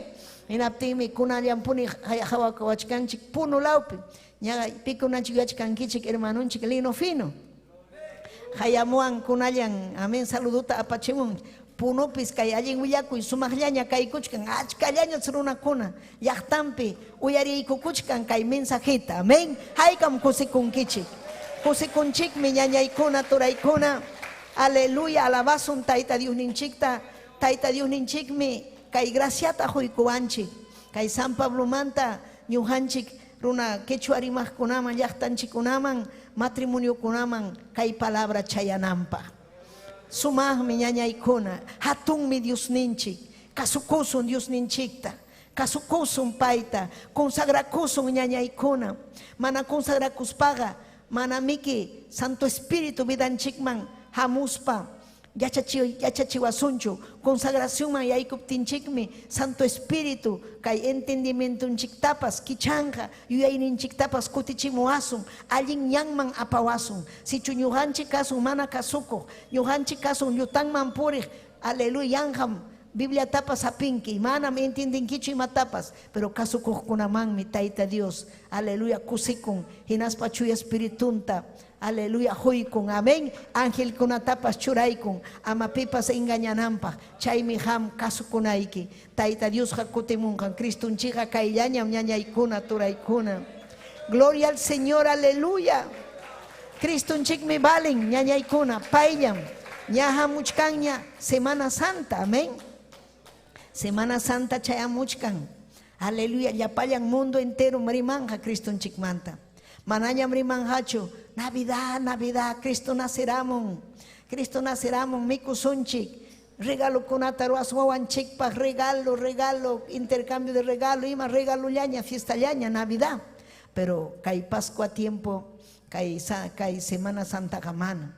Hinaptinmi kunallampuni hawakawachkanchik punulawpi, ña pikunanchik yachkankichik hermanunchik lino fino. Hayamuan kunallan, amén, saluduta apachimun. Punupis kay allin willakuy sumaqllaña kaykuchkan achkallaña runakuna llaqtanpi uyariykukuchkan kay mensajita, amén. Haykam kusikunkichik, kusikunchikmi ñañaykuna turaykuna, aleluya, alabasun Tayta Dios ninchikta. Tayta Dios ninchikmi kay graciata huykuwanchik, kay San Pablo manta ñuqanchik runa quechua rimaqkunaman llaqtanchikunaman matrimoniokunaman kay palabra chayananpaq. Sumaqmi ñañaykuna, hatunmi Dios ninchik, kasukusun Dios ninchikta, kasukusun payta, consagrakusun ñañaykuna, mana consagrakuspaqa, mana miki Santo Espíritu vidanchikman hamuspa, yachachiwasunchu, consagracionman yaykuptinchikmi Santo Espíritu kay entendimientunchiktapas kichanja, yuyayninchiktapas kutichimuasun, allin ñanman apawasun. Sichu ñuqanchik kasun mana kasukuq, ñuqanchik kasun yutanman puriq, aleluya, yanqam Biblia tapas apinki, manam entendinkichu imatapas, pero kasukuqkunamanmi Tayta Dios, aleluya, kusikun, hinaspa chuya espiritunta, aleluya, huykun, amén. Ángel kunatapas churaykun, amapipas engañananpaq, chaymi ham kasukunayki. Tayta Dios hakutimunqan, Cristunchiqa kayllañam ñañaykuna turaykuna. Gloria al Señor, aleluya. Cristunchikmi valen ñañaykuna, payllam, ñahamuchkanña Semana Santa, amén. Semana Santa chayamuchkan, aleluya, llapallan mundo entero mrimanja Cristunchikmanta. Manañam rimanjachu, Navidad, Cristo naceramon, mikusunchik, regalo kunata ruaswawanchikpaq, regalo, intercambio de regalo, ima regalo llaña, fiesta llaña, Navidad. Pero kay Pascua tiempo, kay Semana Santa gamana.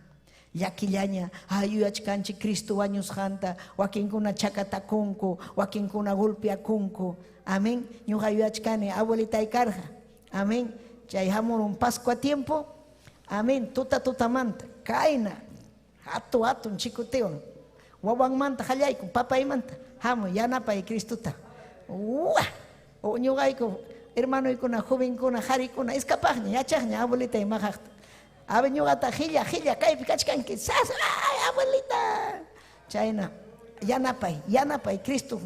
Yaquillaña, ayuyachkanchik Cristo años janta, wakinkuna chakatakunku, wakinkuna golpeakunku, amén. Ñuqa ayuyachkani abuelita karja, amén. Chay hamurun Pascua tiempo, amén. Tutamanta, kaina, hatun chikuteon, wawanmanta hallayku, papaymanta, hamu yanapay Cristuta. O ñuqayku hermanoykuna, jovenkuna, harikuna, escapaqña, yachaqña abuelita imaqaqta. Ave ñuqata hilla kaypi kachkanki, ay abuelita. Chayna yanapay Cristo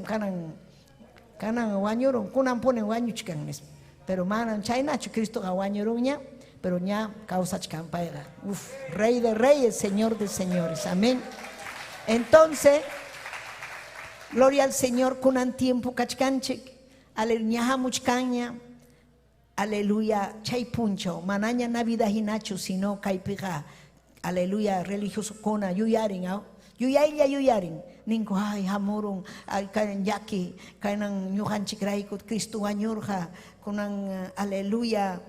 kanan wañurun, kunan punen wañuchkan mismo. Pero manan chaynachu Cristo wañurunña, pero ña kausachkanpayqa. Rey de reyes, Señor de señores, amén. Entonces, gloria al Señor, kunan tiempo kachkanchik, aleluya, hamuchkanña. Aleluya, chay puncho, manaña Navidad hinachu, sino kaypiqa, aleluya, religioso kona, yuyarin, yuyarin, ninku, ay, hamurun, ay, kanan yaki, kanan ñuqanchik rayku, Cristo wañurqa, kunan, aleluya,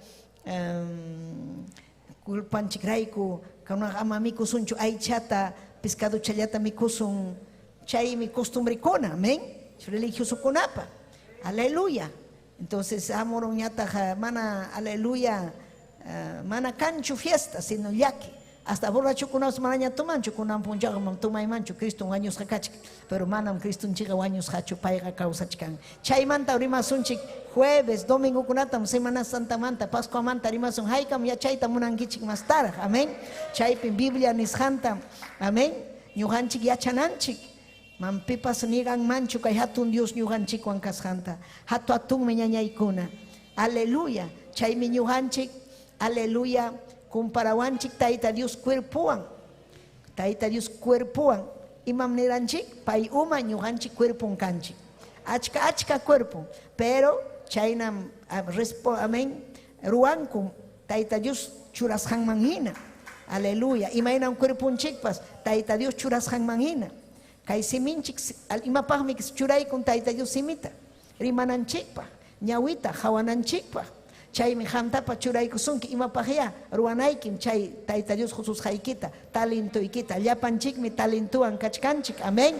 kulpanchik rayku, Kauna ama mikusunchu aychata, pescado chayata mikusun, chay mi costumbre kona, amén. Religioso konapa. Aleluya. Entonces, amoroñata mana, aleluya, mana cancho fiesta, sino yaqui. Hasta borracho kunas maraña tomancho, kunam punjaga mam tomay mancho, Cristo años hakachik, pero manam Cristo chiga años hacho paiga causa chican. Chaymanta rima sunchik jueves, domingo kunatam, Semana Santa manta, Pascua manta rima sun haikam ya chaita munangichik más tarde, amén. Chaypin Biblia nishanta, amén. Ñuhanchik yachananchik. Man pipas nigan mancho kay hatun Dios ñuhanchik wankashanta. Hatu atun meñañaykuna. Aleluya. Chaymi ñuhanchik, aleluya. Comparawanchik taita Dios cuerpoan. Taita Dios cuerpoan. Imam neranchik pay uma ñuhanchik cuerpon kanchik. Achka cuerpo. Pero chaynam amén. Ruankum taita Dios churashan manhina. Aleluya. Imainam cuerpon chikpas taita Dios churashan manhina. Kay siminchik imapahmik churay kun taita Dios simita. Rimananchikpa, ñawita, hawananchikpa. Chay mi hamtapa churay kusunki imapahya ruanaykim chay taita Dios Jesus haykita, talento ikita, llapanchikmi talentuan kachkanchik, amén.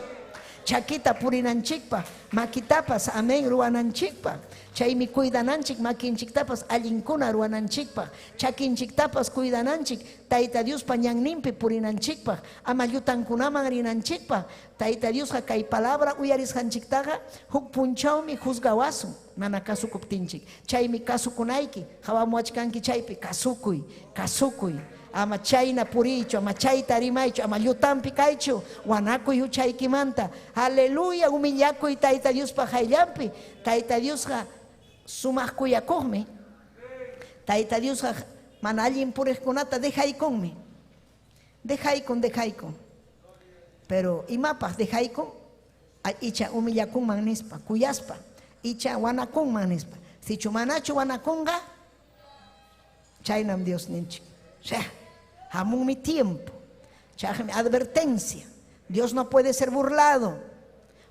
Chakita purinanchikpa, makitapas, amén, ruananchikpa. Chaymi cuidananchik, makinchiktapas, allinkuna ruananchikpa. Chakinchiktapas cuidananchik, taita Dios pañanninpi purinanchikpa. Amayutankunaman rinanchikpa. Taita Dios kay palabra uyarishanchiktaga, huk punchawmi juzgawasun, mana kasukuptinchik. Chaymi kasukunayki, hawamuachkanki chaypi, kasukuy. Ama chayna puricho, ama chayta rimaycho, ama llutampi kaycho, wanakuy huchaykimanta. Aleluya, humillakuy taita Dios pa hayllampi. Taita Dios ha sumakkuyakuqmi. Taita Dios ha mana allin puriqkunata dejaykunmi. Dejaykun. Pero imapas dejaykun, icha humillakunman nispa, kuyaspa, icha wanakunman nispa. Sichu manachu wanakunga, chaynam Dios ninchik. Jamón mi tiempo, mi advertencia. Dios no puede ser burlado.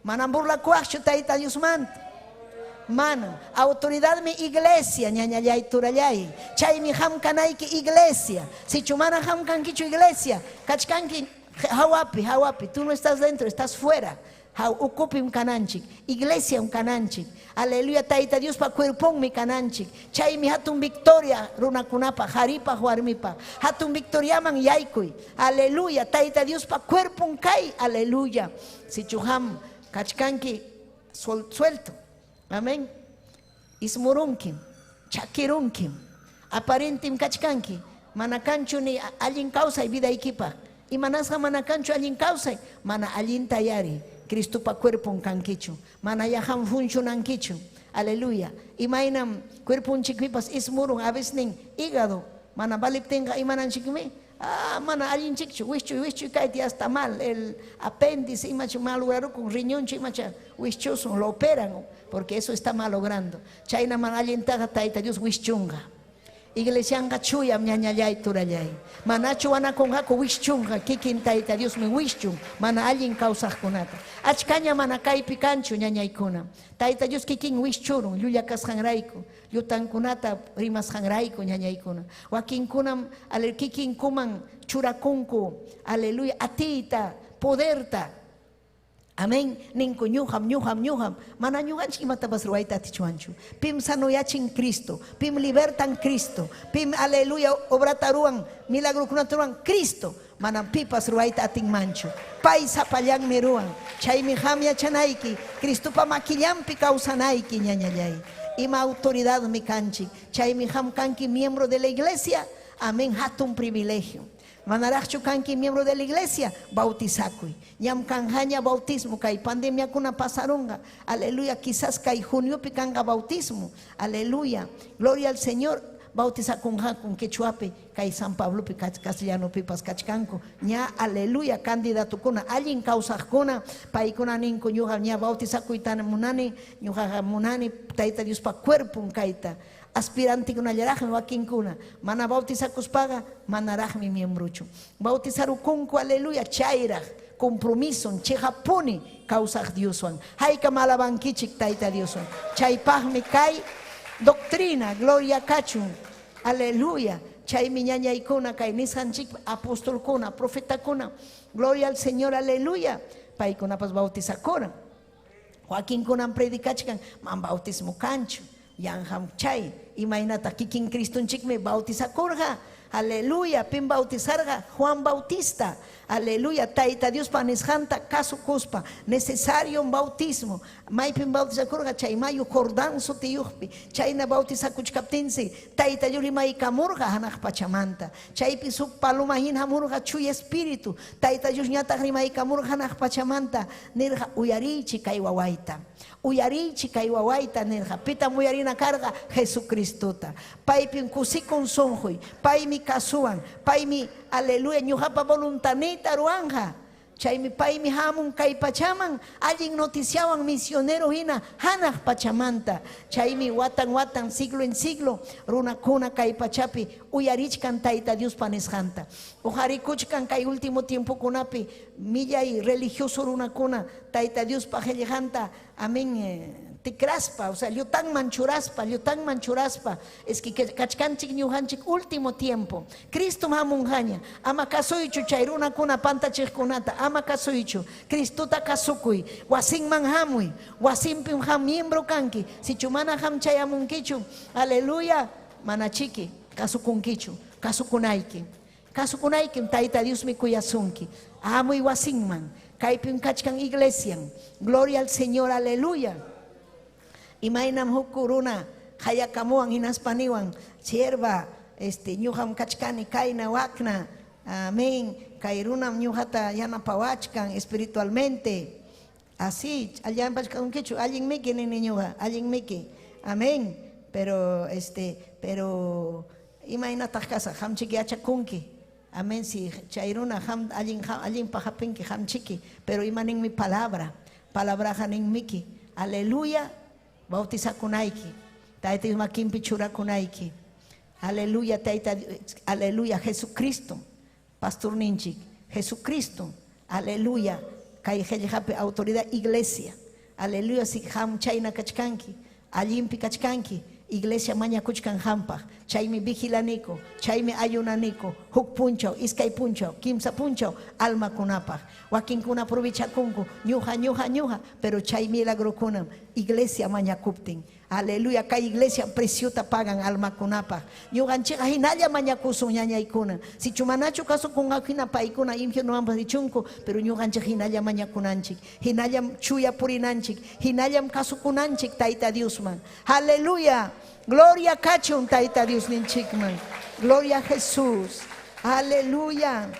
Manan burla cuacho taita Dios manto. Manan, autoridad mi iglesia, ñañayay turayay. Chay mi hamkanaiki iglesia. Si chumana hamkankichu iglesia, kachkanki hawapi. Tú no estás dentro, estás fuera. Ocupe un cananchik, iglesia un cananchik, aleluya, taita Dios pa cuerpón mi cananchik, chay mi hatun victoria, runa kunapa, jaripa, juarmipa, hatun victoria man yaikuy, aleluya, taita Dios pa cuerpón kai, aleluya, si chuham, kachkanki, suelto, amén, ismurunkim, chakirunkim, aparentim kachkanki, manakanchu ni allin causa y vida equipa, y manasja manakanchu allin causa, mana allin tayari. Cristo pa cuerpo un canquicho, manayaham funcionanquicho, aleluya. Y mainam cuerpo un chiquipas ismurun, a veces nin hígado, mana balip tenga y manan chiquime, mana alguien chicho, wichu caiti hasta mal, el apéndice, imacho malogrado con riñón, chimacha, wichoso, lo operan, porque eso está malogrando. Chayna man alguien taga taita Dios wichunga. Iglesia anga chuya ñañayay turayay. Manachu wana con haco wischunga, kikin taita Dios me wischung, mana alguien causa kunata. Achkaña mana kai picancho ñañaykuna. Taita Dios kikin wischurun, yuyakas hangraiko, yutan kunata rimas hangraiko ñañaykuna. Wakin kunam ale kikin kuman churakunku, aleluya, atita, poderta. Amén. Ninku ñuham. Mana ñuhanchik matabas ruaita tichuanchu. Pim sanoyachin Cristo. Pim libertan Cristo. Pim aleluya obrataruan milagro kunaturuan Cristo. Manam pipas ruaita atin manchu. Paisa payan meruan. Chaymi hamya chanaiki. Cristo pa maquillampi causanaiki ñañayay. Ima autoridad mi canchi. Chaymi ham kanki miembro de la iglesia. Amén. Hatun privilegio. Manarachu kanki miembro de la iglesia, bautizakuy. Yam kanjaña bautismo, kay pandemia kuna pasarunga. Aleluya, quizás kay junio pikanga bautismo. Aleluya, gloria al Señor. Bautiza con quechuape, kay San Pablo pikas castellano pipas kachkanko. Ña aleluya, candidato kuna, alguien causa kuna, paikuna ninko ñuja ña bautizakuy tan munani, ñuja munani, taita Dios pa cuerpo un kaita. Aspirante kuna yarajme wakin kuna, mana bautiza kuspaga, manarajmi miembrucho. Bautizar ukunku, aleluya, chaira, compromiso, chejapuni, causa Dioswan. Haika malabankichik taita Dioswan. Chaipajme kai, doctrina, gloria kachun, aleluya. chay miñaña ikuna, kay nishanchik apóstol kuna, profeta kuna. Gloria al Señor, aleluya. Paikuna pas bautizakuna. Joaquín kunan predikachkan, man bautismo cancho. Yanham chay, imainata kikin Cristunchik me bautizakurja. Aleluya, pin bautizarga Juan Bautista. Aleluya, taita Dios panishanta caso cuspa, necesario un bautismo. Mai pin bautizakurga chay mayo Jordán sotiyuhpi, chay na bautizakuchkaptinsi, taita Dios rimay kamurga hanaj pachamanta. Chay pisuk palumahin hamurga chuy espíritu, taita Dios nyata rimay kamurga hanaj pachamanta, nirja uyarichi kay wawaita. Uyarichi kay wawaita nirja, pita muyarina carga Jesucristuta. Pai pin kusikon sonjoy, pai mi kasuan, pai mi aleluya, nyuhapa voluntanita ruanja. Chay mi pai mi hamun kay pachaman, alguien noticiaban misionero hina, hanaj pachamanta. Chay mi watan siglo en siglo, runa kuna kay pachapi, uyarichkan taita Dios panishanta. Ujarikuchkan kay último tiempo kunapi, milla y religioso runa kuna, taita Dios pajellejanta, amén. Tikraspa, o sea, liutan manchuraspa, es que kachkanchik ñujanchik último tiempo. Cristo mamunjaña, ama kasuichu chayruna kuna panta chirkunata, ama kasuichu, Cristo ta kasukuy, wasin manhamuy, wasin pim ham miembro kanki, si chumana ham chayamunkichu, aleluya, manachiki, kasukunkichu, kasukunaiki, taita Dios mi kuyasunki, amuy wasin man, kaipim kachkan iglesia, gloria al Señor, aleluya. Imainam hukuruna hayakamuan hinaspaniwan sierva ñuham kachkani kaina wakna, amén, kairunam ñuhata yanapawachkan espiritualmente, así allá en quechua alguien miki nini ñuha, alguien miki, amén, pero imainata casa hamchiki achakunki, amén, si chairuna ham alguien pajapinki hamchiki, pero imanin mi palabra hanin miki, aleluya. Bautiza kunaiki, taita makin pichura kunaiki, aleluya, taita, aleluya, Jesucristo, pastor ninchik, Jesucristo, aleluya, kay hejape autoridad iglesia, aleluya, si ham chayna kachkanki, allimpi kachkanki, iglesia maña kuchkan hampa, chaymi vigilaniko, chaymi ayunaniko, huk puncho, iskay puncho, kimsa puncho, alma kunapa, wakin kuna aprovecha kunku, ñuja, pero chay milagro kunam, iglesia maña kuptin, aleluya, kay iglesia preciota pagan alma kunapa, ñuganchika hinalla maña kusun ñaña ikuna, si chumanacho kaso kun akina paikuna imgio no ambas dichunko, pero ñuganchik hinalla maña kunanchik, hinallam chuya purinanchik, hinallam kaso kunanchik taita Diosman, aleluya. Gloria kachun taita Dios ninchikman. Gloria a Jesús. Aleluya.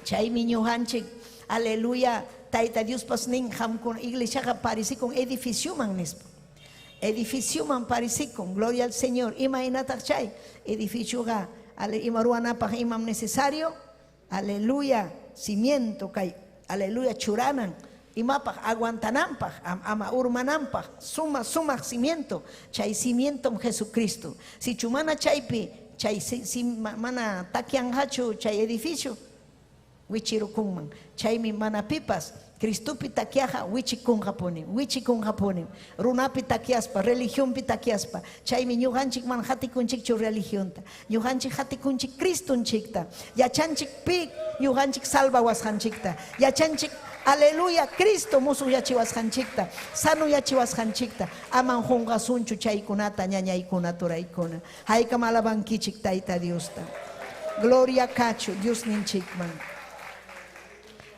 Chay miñuhanchik. Aleluya. Taita Dios pasnin ham con iglesia parisi con edificio man nispo. Edificio man parisi con gloria al Señor. Imagínate chay edificio ga imaruana pa imam necesario. Aleluya. Cimiento kay. Aleluya churanan. Imapak aguantanampaj, ama urmanampaj, suma cimiento, chay cimiento Jesucristo. Si chumana chaypi, chay si mana takian hachu chay edificio, wichirukunman, chay mi mana pipas, Cristupi takiaja, wichikun japonim, runapi takiaspa, religión pi takiaspa, chay mi ñuhanchik man hatikunchik chu religionta, ñuhanchik hatikunchik Cristunchikta, yachanchik pi ñuhanchik salva washanchikta, yachanchik aleluya, Cristo musu yachiwas hanchikta, sano yachiwas hanchikta, aman honga sunchu chaykunata, ñañaykuna turaykuna, hayka malabankichik taita Diosta. Gloria cacho, Dios ninchikman.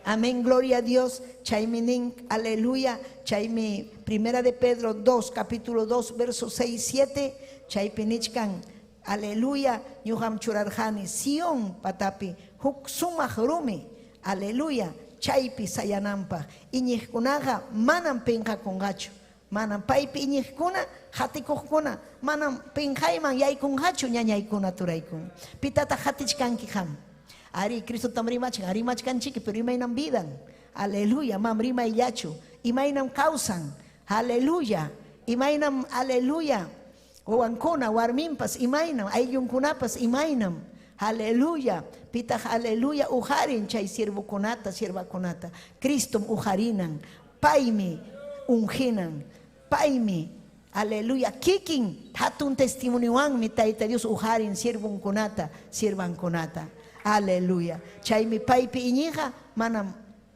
Amén, gloria a Dios. Chayminin, aleluya. Chaymi, primera de Pedro 2, capítulo 2, versos 6 y 7. Chaypinichkan, aleluya. Ñuham churarjani, Sion patapi, huk sumaj rumi, aleluya. Chaypi sayanampa, iñihkunaga manam pinja kongacho, manam paypi iñihkuna, hatikuhkuna, manam pinjayman yaykungacho ñañaykuna turaykuna. Pitata hatichkanki ham. Ari Cristo tamrimachan, arimachkanchiki, pero imaynam vidan. Aleluya, mamrima illachu, imaynam causan. Aleluya, imaynam aleluya. Owankuna, warmimpas, imaynam, ayllunkunapas, imaynam. Aleluya, pitah aleluya, ujarin chay siervakunata. Cristo ujarinan, paymi unginan, paymi, Aleluya. Kikin, hatun testimonioan mi taita Dios ujarin sirvan konata. Aleluya. Chay mi paipi iñija, manam,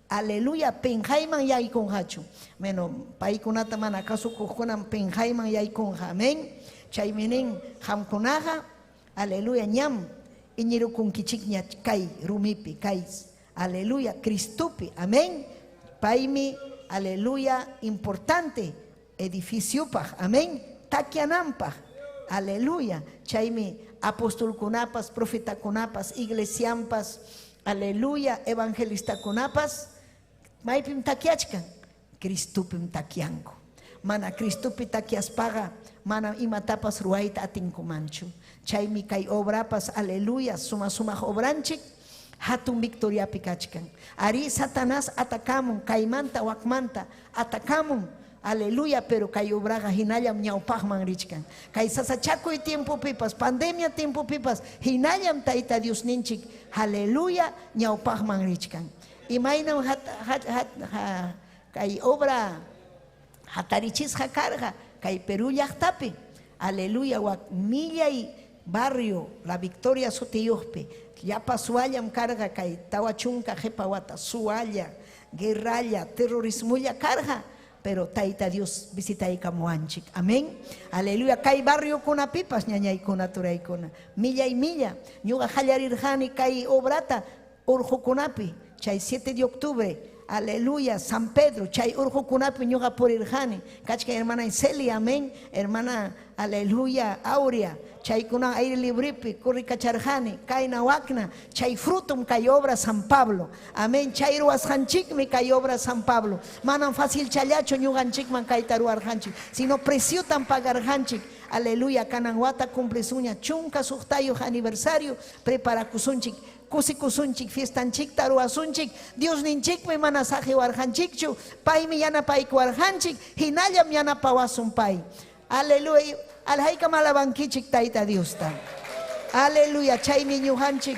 aleluya, penjaiman yay con hachu. Meno, pai konata man acaso kukunam penjaiman yay con amén. Chay menen hamkonaja, aleluya, ñam, iñiru kun kichik ñach kai, rumipi, kais. Aleluya, Cristupi, amén. Paimi, aleluya, importante, edificio paj, amén. Takianampaj, aleluya. Chaymi, apóstol kunapas, profeta kunapas, iglesiampas, aleluya, evangelista kunapas. Maipim takiachkan, Cristupim takianko. Mana Cristupi takiaspaga, mana imatapas ruaita atinkumanchu. Chaymi kay obrapas, aleluya, suma obranchik. Hatun victoria pikachkan. Ari Satanás atacamun, kaimanta wakmanta, atacamun, aleluya, pero kay obraga hinayam ñaupajman richkan. Kay sasachaco y tiempo pipas, pandemia tiempo pipas, hinayam taita Dios ninchik, aleluya, ñaupajman richkan. Y mainam kay obra hatarichis jacarga, kay Perú llaqtapi, aleluya, wak millay barrio, la Victoria Sotiyuhpe. Ya pasuayam carga kay tawachunka jepawata suaya, guerralla, terrorismo ya carga, pero taita Dios visita y kamuanchik. Amén. Aleluya. Kay barrio kuna pipas ñañay kuna turay kuna. Milla y milla. Ñuga hallarirjani kay obrata urjukunapi. Chay 7 de octubre. Aleluya, San Pedro, chay urjo kunapi ñuga por irjani. Kachka hermana Celia, amén. Hermana, aleluya, Aurea. Chay kuna aire libripi, kurri kacharjani, kay nawakna, chay frutum kay obra San Pablo. Amén. Chay ruas hanchikmi kay obra San Pablo. Manan fácil chayacho ñuganchik man kay taruar hanchik. Sino precio tan pagar hanchik. Aleluya, kananwata cumple suña. Chunka sujtayo aniversario, prepara kusunchik. Kusikusunchik, fiestanchik, taruasunchik, Dios ninchik me manasaje warhanchikchu, pai mi yana pai warhanchik, hinayam yana pawasun pai. Aleluya, alhaika malabankichik taita Dios ta. Aleluya, chay mi ñuhanchik,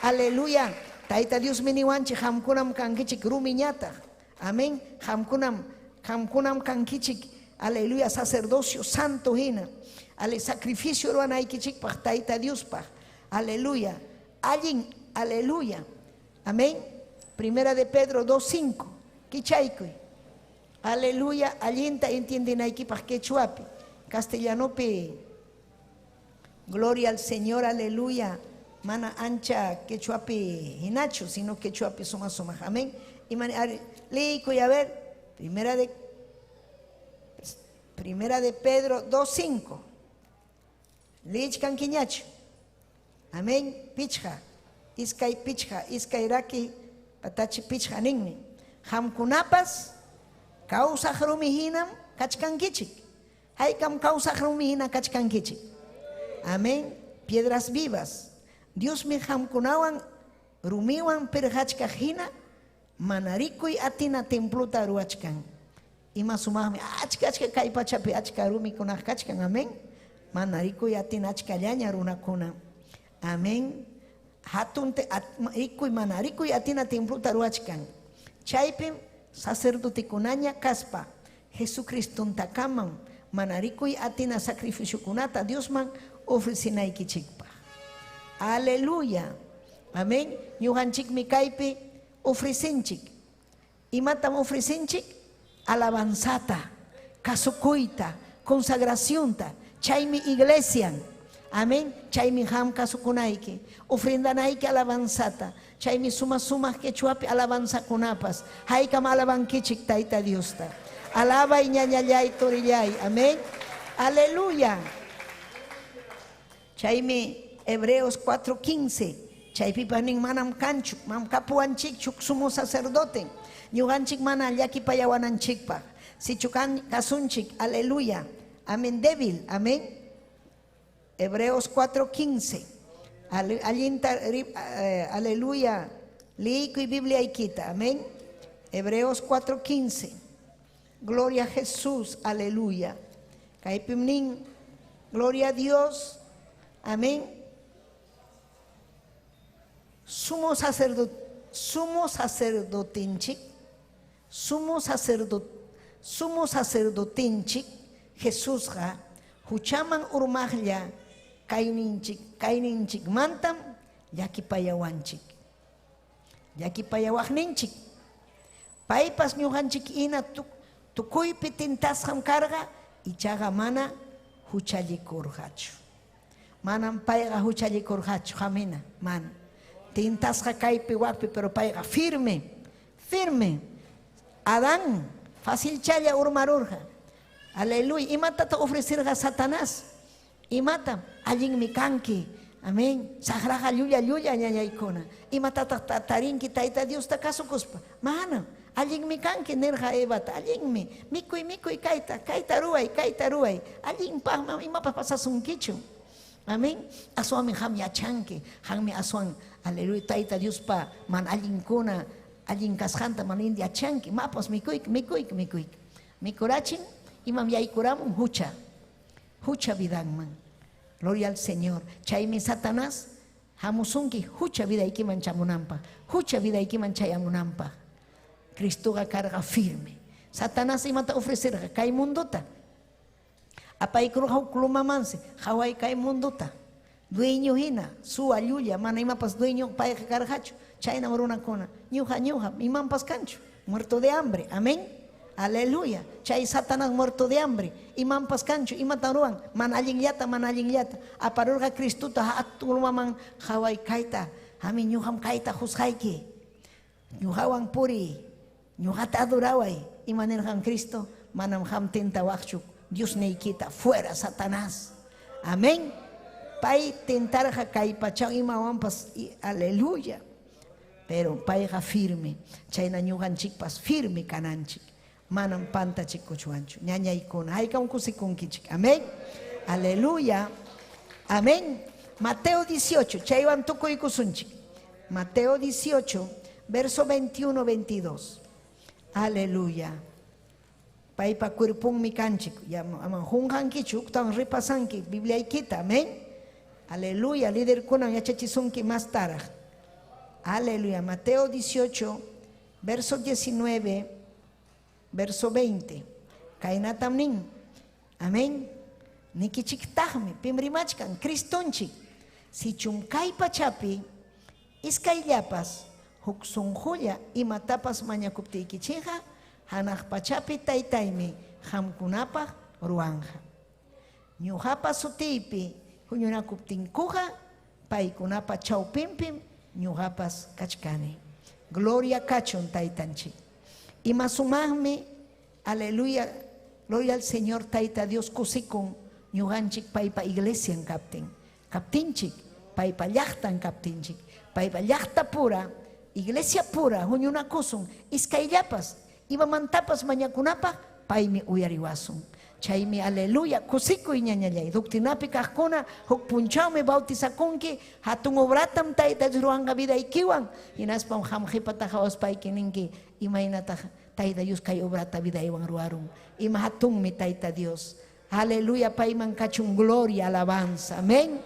aleluya, taita Dios miniwanchik, hamkunam kankichik rumiñata. Amén, hamkunam kankichik, aleluya, sacerdocio santo hina, ale sacrificio ruanaikichik pa taita Dios pa. Aleluya, allin. Aleluya. Amén. Primera de Pedro 2:5. Kichaykuy. Aleluya. Allinta entienden aquí para quechuapi. Castellanope. Gloria al Señor. Aleluya. Mana ancha quechuapi hinacho, sino quechuapi suma. Amén. Y leícuy a ver. Primera de Pedro 2:5. Leíchkan quiñacho. Amén. Pichja. Iskay pichja, iskay raki, patachi pichja ningni. Hamkunapas, causa rumihinam, kachkan kichik. Haikam causa rumihina kachkan kichik. Amén. Piedras vivas. Dios me hamkunawan, rumiwan perhachkajina, manarikuy atina templuta ruachkan. Ima sumahmi, achka kay pachapi achka rumi kunaj kachkan. Amén. Manarikuy atina achka llaña runakuna. Amén. Hatunte ikuy manarikuy atina templuta ruachkan. Chaypim sacerdote kunaña kaspa Jesucristo takaman manarikuy atina sacrificio kunata Dios man ofrecinaykichikpa. Aleluya. Amén. Ñuhanchik mi kaypi ofrecinchik. Imatam ofrecinchik alabanzata, kasukuyta, consagracionta, chaymi iglesia. Amén. Chaymi hamka sukunaiki, ofrendanaiki alabanzata, chaymi suma que chuapi alabanza kunapas, haikam alabankichik taita Diosta. Alaba y ñañayay torillay. Amén. Aleluya. Chaymi Hebreos 4:15. Chaypi paning manam kanchuk, mam kapuanchik chuk sumo sacerdote. Ñuganchik mana yaki payawananchikpa. Si chukan kasunchik. Aleluya. Amén. Débil. Amén. Hebreos 4:15. Aleluya. Lico y Biblia y quita. Amén. Hebreos 4:15. Gloria a Jesús. Aleluya. Kaipimnin. Gloria a Dios. Amén. Sumo sacerdotinchik. Jesusqa huchaman urmaqlla kayninchik mantam llakipayawanchik. Llakipayawaqninchik. Paypas ñuqanchik ina tukuypi tintasqam karqa ichaqa mana huchallikurqachu. Manam payqa huchallikurqachu hamina, mana. Tintasqa kaypi wakpi pero payqa firme. Adán fácil challa urmarurqa. Aleluya. Imatata ofrecerqa Satanás. Imata allinmi kanki. Amén. Sagraqa llulla ñañaykuna. Imatata tarinki tayta Diosta kasukuspa. Mana. Allinmi kanki nirqa Evata. Allinmi. Mikuy kayta ruay. Allinpaqman imapas pasasunkichu. Amén. Aswanmi ham yachanki. Hammi aswan. Aleluya. Tayta Diospa man allinkuna. Allin kasqanta man india yachanki. Mapas mikuyk. Mikurachin. Imam yaykuramun hucha vidanman. Gloria al Señor. Chaymi Satanás hamusunki hucha vidaykiman chamunampa. Hucha vidaykiman chayamunampa. Cristoqa karqa firme. Satanás imata ofrecerqa kay munduta. Apaykuruqa huklumamansi haway kay munduta. Dueño hina suwa llulla mana imapas dueño payqa karqachu. Chaynam runakuna ñuqa imanpas kanchu. Muerto de hambre. Amén. Aleluya. Chay Satanás muerto de hambre. Imanpas kanchu. Imataruan. Man allinllata. Aparurqa Cristuta hatulumaman haway kayta. Hami ñuqam kayta husqayki. Ñuqawan puri. Ñuqata adoraway. Imanirqan Cristo. Manam ham tentawaqchu. Dios neykita. Fuera Satanás. Amén. Pay tentarqa kay pachaw imawanpas. Aleluya. Pero payqa firme. Chayna ñuqanchikpas firme kananchik. Manam panta chikuchuanchu. Ñañaykuna. Haykam kusikunkichik. Amén. Aleluya. Amén. Mateo 18. Chaywan tukuykusunchik. Mateo 18, verso 21-22. Aleluya. Paypa cuerpunmi kanchik. Aman junjankichu. Uktan ripasanki. Bibliaykita. Amén. Aleluya. Líder kunan yachachisunki más taraj. Aleluya. Mateo 18, verso 19, verso 20. Kainatam nin. Amén. Nikichiktahmi. Pimrimachkan. Kristonchik. Si chunkay pachapi. Iskayllapas. Huksunjulla. Imatapas mañakuptiykichija. Hanaq pachapi taytaymi. Hamkunapaq ruanja. Ñuqapa sutiypi. Huñunakuptinkuja. Paykunapa chawpinpim. Ñuqapas kachkani. Gloria kachun taytanchik. Ima sumaqmi, aleluya, gloria al Señor tayta Dios kusikun ñuqanchik paypa iglesian kaptinchik, paypa llaqtan kaptinchik, paypa llaqta pura, iglesia pura, huñunakusun, iskayllapas, imamantapas mañakunapaq paymi uyariwasun. Chaymi aleluya kusikuy ñañallay. Doctrinapi kaqkuna huk punchawmi bautizakunki hatun obratam tayta Dios ruwanqa vidaykiwan. Hinaspam hamqipata hawaspayki ninki imaynataq tayta Dios kay obrata vidaywan ruwarun. Ima hatunmi tayta Dios. Aleluya payman kachun gloria, alabanza. Amén.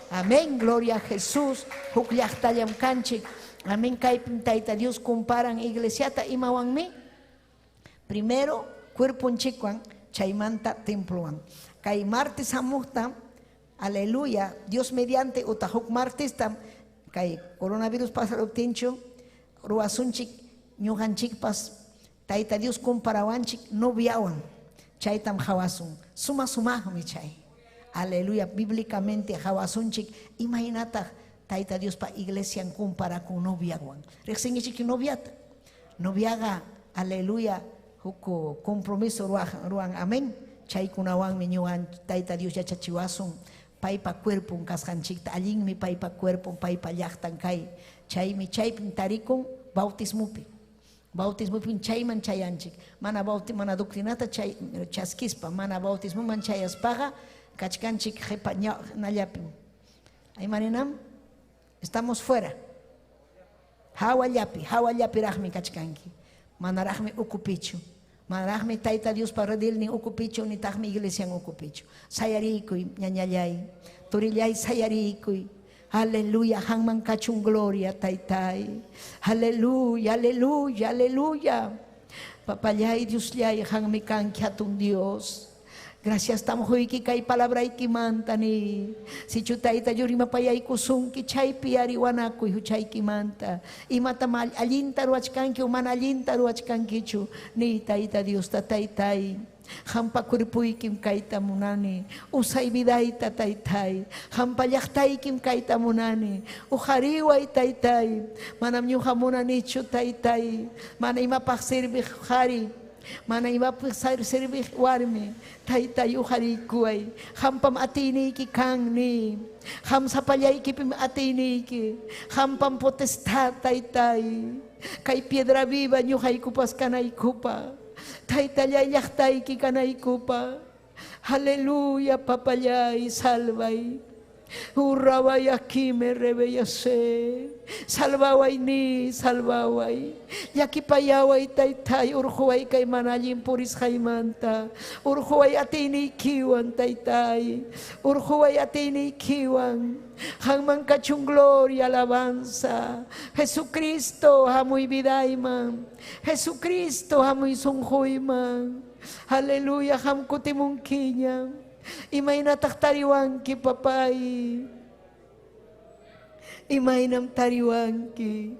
Amén. Gloria a Jesús. Huk llaqtallam kanchik. Amén. Kaypim tayta Dios comparan iglesiata imawanmi. Primero cuerpunchikwan. Chaymanta temploan. Kay martes hamuqta, aleluya, Dios mediante utahuk martes tam, kay coronavirus pasaruptinchu, ruasunchik, ñuqanchikpas, tayta Dios comparawanchik, noviawan, chaytam hawasun, sumaqmi chay. Aleluya, bíblicamente hawasunchik, imaynata, tayta Dios pa iglesian compara con noviawan. Rexingichik noviata, noviaga, aleluya, huko compromiso ruang amén. Chay kunawanmi ñuqan tayta Dios yachachiwasun paypa cuerpon kasqanchikta allinmi paypa cuerpon paypa llaqtan kay. Chaymi chaypin tarikun bautismupi chayman chayanchik. Mana doctrinata chay chaskispa, mana bautismuman chayaspaqa kachkanchik qhipa nallapin. Aymaninam estamos fuera. Hawallapi kachkanki. Manarahmi okupichu. Manarahmi tayta Dios para redil ni okupichu ni tahmi iglesia okupichu. Sayarikuy ñañallay. Turillay sayarikuy. Aleluya. Hangman kachun gloria taytay. Aleluya. Papayay Dios llay hangmi kanki hatun Dios. Gracias tamjuiki kay palabra ikimantani. Si chutaita yurima payay kusunki chay piariwanakuy huchaykimanta. Imatamal allinta ruachkanki uman allinta ruachkankichu. Ni taita Dios tataytay. Hampa kurpuykim kayta munani. Usay vidayta taytay. Hampa llaqtaykim kayta munani. Ujariway taytay. Manam ñuqa munanichu taytay. Mana imapaq sirviq hari. Mana imapaq sirviq warmi. Taytay ujarikuay. Hampam atiniki kangni. Ham sapallaykipim atiniki. Hampam potestad taytay. Kay piedra viva ñuqaykupas kanaykupa. Taytallay llaqtayki kanaykupa. Aleluya papallay salvay. Urraway aquí me rebellase. Salvaway ni salvaway. Yakipayaway taytay urjuway kay manallin puris haymanta. Urjuway atini kiwan taytay. Urjuway atini kiwan. Hangman kachung gloria alabanza. Jesucristo hamuy vidayman. Jesucristo hamuy sunjuyman. Aleluya ham kutimungkiñam. Imay natakhtariwanki papay. Imay nam tariwanki.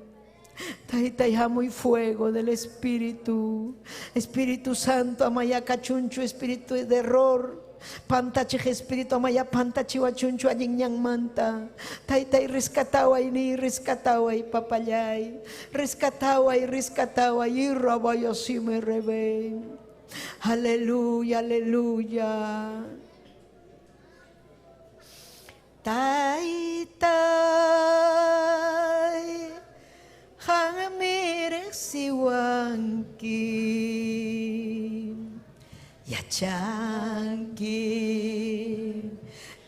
Taytay hamuy fuego del Espíritu. Espíritu Santo amaya kachunchu espíritu de error. Pantachij espíritu amaya pantachiwachunchu allinyang manta. Taytay rescataway ni rescataway papayay. Rescataway irrabay asime rebe. Aleluya, aleluya. Taytay hangamire siwanki yachanki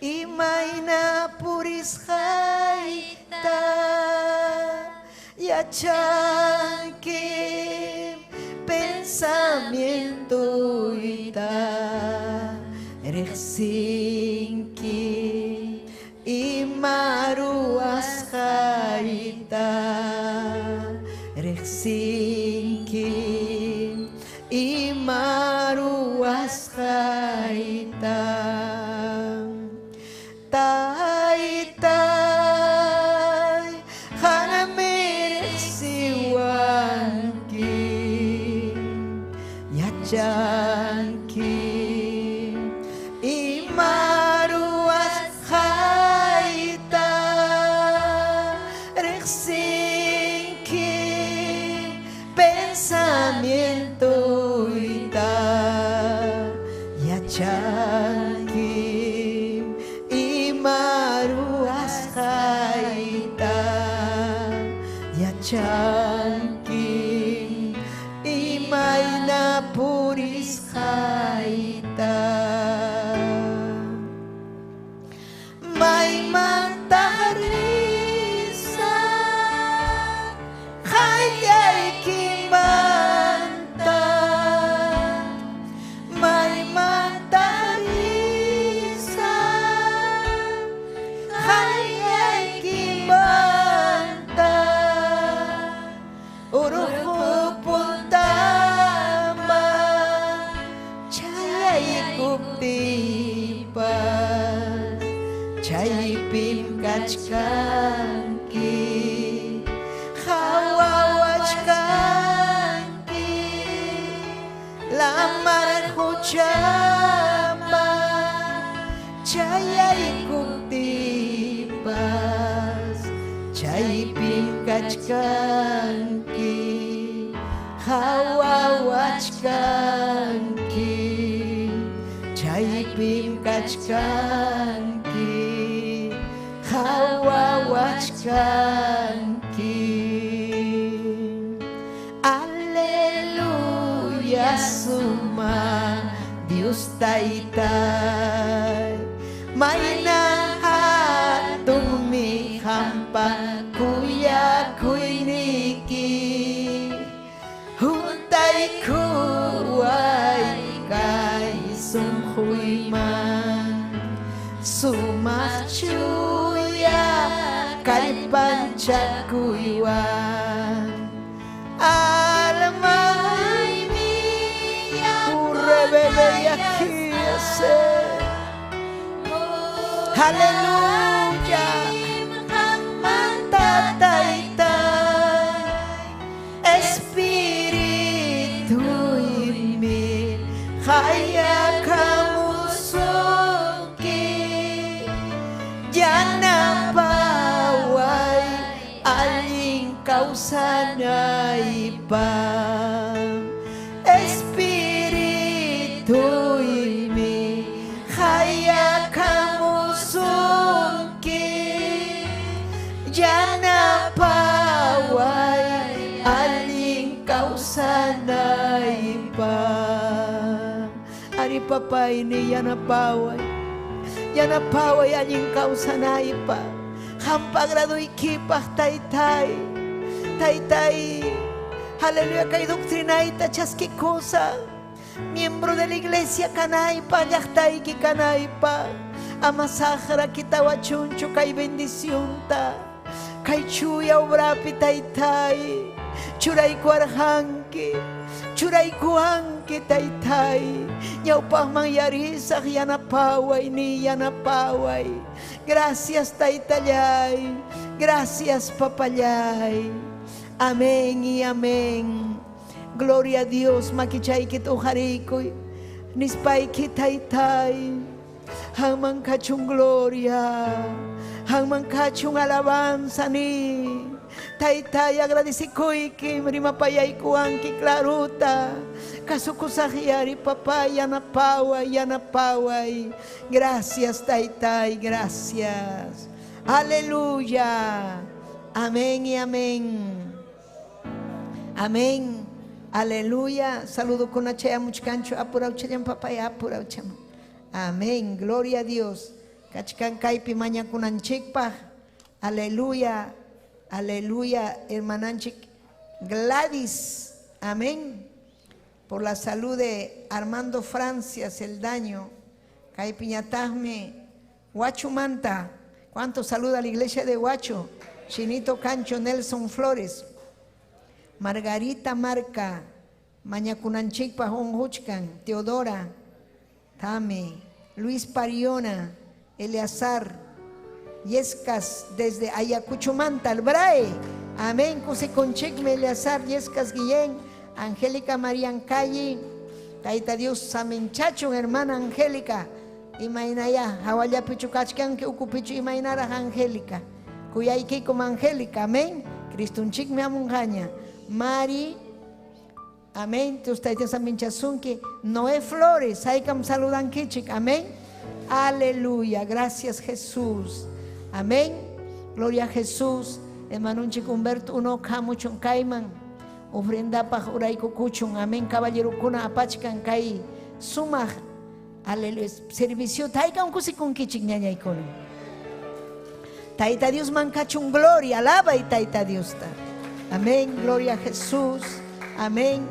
imay na puris hayta yachanki pensamiento ita rexinki imaruas haita rexinki imaruas haita taytay hanamir siwanki yachanki pensamiento ita yachanki imaruas haita yachanki imayna puris haita may mantaharisa hayay kimanta may mantaharisa hayay kimanta uruhu puntama chayay kuptipa chay pimkachkanki hawawachkanki lamar huchama chayay kuptipas chay pimkachkanki hawawachkanki chay pimkachkanki hawawachkanki aleluya suma Dios taytay may nahatung mi hampa kuya kuyniki huntay kuway kay sumhuyman sumachuya kay panchakuywan almay miya urrebebe aquí ser. Aleluya. Manta taytay, Espiritu imi, kaya kamusuki, yana paway, aling kausanay pa. Espiritu imi, kaya kamusuki, yana paway, aling kausanay pa. Ari papay ni yana paway aling kausanay pa. Hampagrado ikipah taytay, aleluya, kay doctrinaita chaskikosa, miembro de la iglesia kanaypa, llaqtayki kanaypa, amasajra kitawachunchu kay bendición ta, kay chuya obrapi taytay, churayku arhanki, churayku anki taytay, ñawpaqman yarisaq yanapaway ni yanapaway. Gracias taytallay, gracias papallay. Amén y amén. Gloria a Dios, makichayki tujarikuy, nispayki taytay, hangman kachung gloria, hangman kachung alabanza ni. Taytay agradecikuyki, rimapayaykuanki claruta, kasukusajyari papay, yanapaway. Gracias taytay, gracias. Aleluya. Amén y amén. Amén. Aleluya. Saludo con achaya muchkancho. Apurauchayan papaya, apuraucham. Amén. Gloria a Dios. Kachkan kaipi maña kunanchikpa. Aleluya. Aleluya. Hermananchik Gladys. Amén. Por la salud de Armando Francias, el daño. Caipiñatasme. Huacho Manta. ¿Cuánto saluda a la iglesia de Huacho? Chinito Cancho, Nelson Flores. Margarita Marca, Mañacunanchikpa, Honhuchcan, Teodora, Tame, Luis Pariona, Eleazar, Yescas desde Ayacuchumanta, Albrae, amén, Cuseconchicme, Eleazar, Yescas Guillén, Angélica Marian Calle, Taita Dios Samenchacho, hermana Angélica, Imainaya, Hawaya Pichucachcan, que ocupichu Imainara Angélica, Cuyaiki como Angélica, amén, Cristunchicme Amunjaña. Mari, amén. Usted también que Noé Flores, hay que saludan kichik, amén. Aleluya, gracias Jesús, amén. Gloria a Jesús. Hermano Humberto, uno kamuchon kaiman, ofrenda pa uraico kuchun, amén. Caballero kuna apachkan kai, suma, aleluya. Servicio, taika un kusikun kichik ñaña ikono. Taita Dios mancachun gloria, alaba y taita Dios ta. Amén, gloria a Jesús, amén,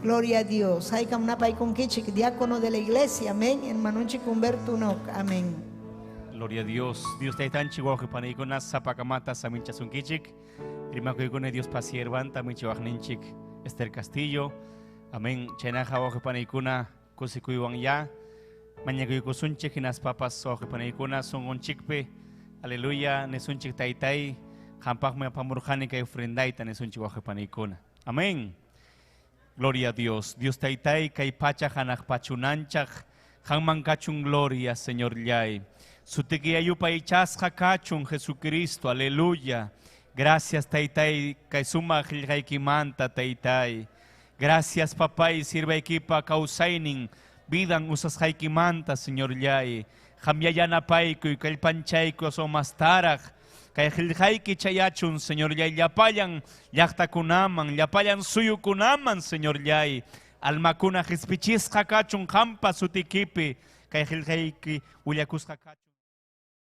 gloria a Dios. Hay camnapa y con kichik, diácono de la iglesia, amén, hermano Humberto Unok, amén. Gloria a Dios. Dios te tan chihuahua que panigona zapakamata saminchasun kichik. Rimakuigone Dios pasiervan también chihuahninchik Esther Castillo. Amén. Chenaja oje panikuna kusikuiwan ya. Mañakuikusunchik inas papas oje panikuna son onchikpe. Aleluya, nesunchik taitai. Hampakme pamurjani kay ofrendaita nesunchik oje panikuna. Amén. Gloria a Dios. Dios taitai kay pacha hanak pachunanchak. Hanman kachun gloria, Señor Yay. Sutikiayupa ichasja kachun Jesucristo. Aleluya. Gracias, taitai, kay suma hilgaikimanta, taitai. Gracias, papá, y sirva equipa kausainin. Vidan usas haikimanta, Señor Yay. Hamyayana paiku y kay panchaiku so mastaraj. Kay hilgaiki chayachun, Señor Yay. Yapayan, yakta kunaman, yapayan suyu kunaman, Señor Yay. Almakuna hispichis hakachun hampa sutikipi. Kay hilgaiki uyakus hakachun.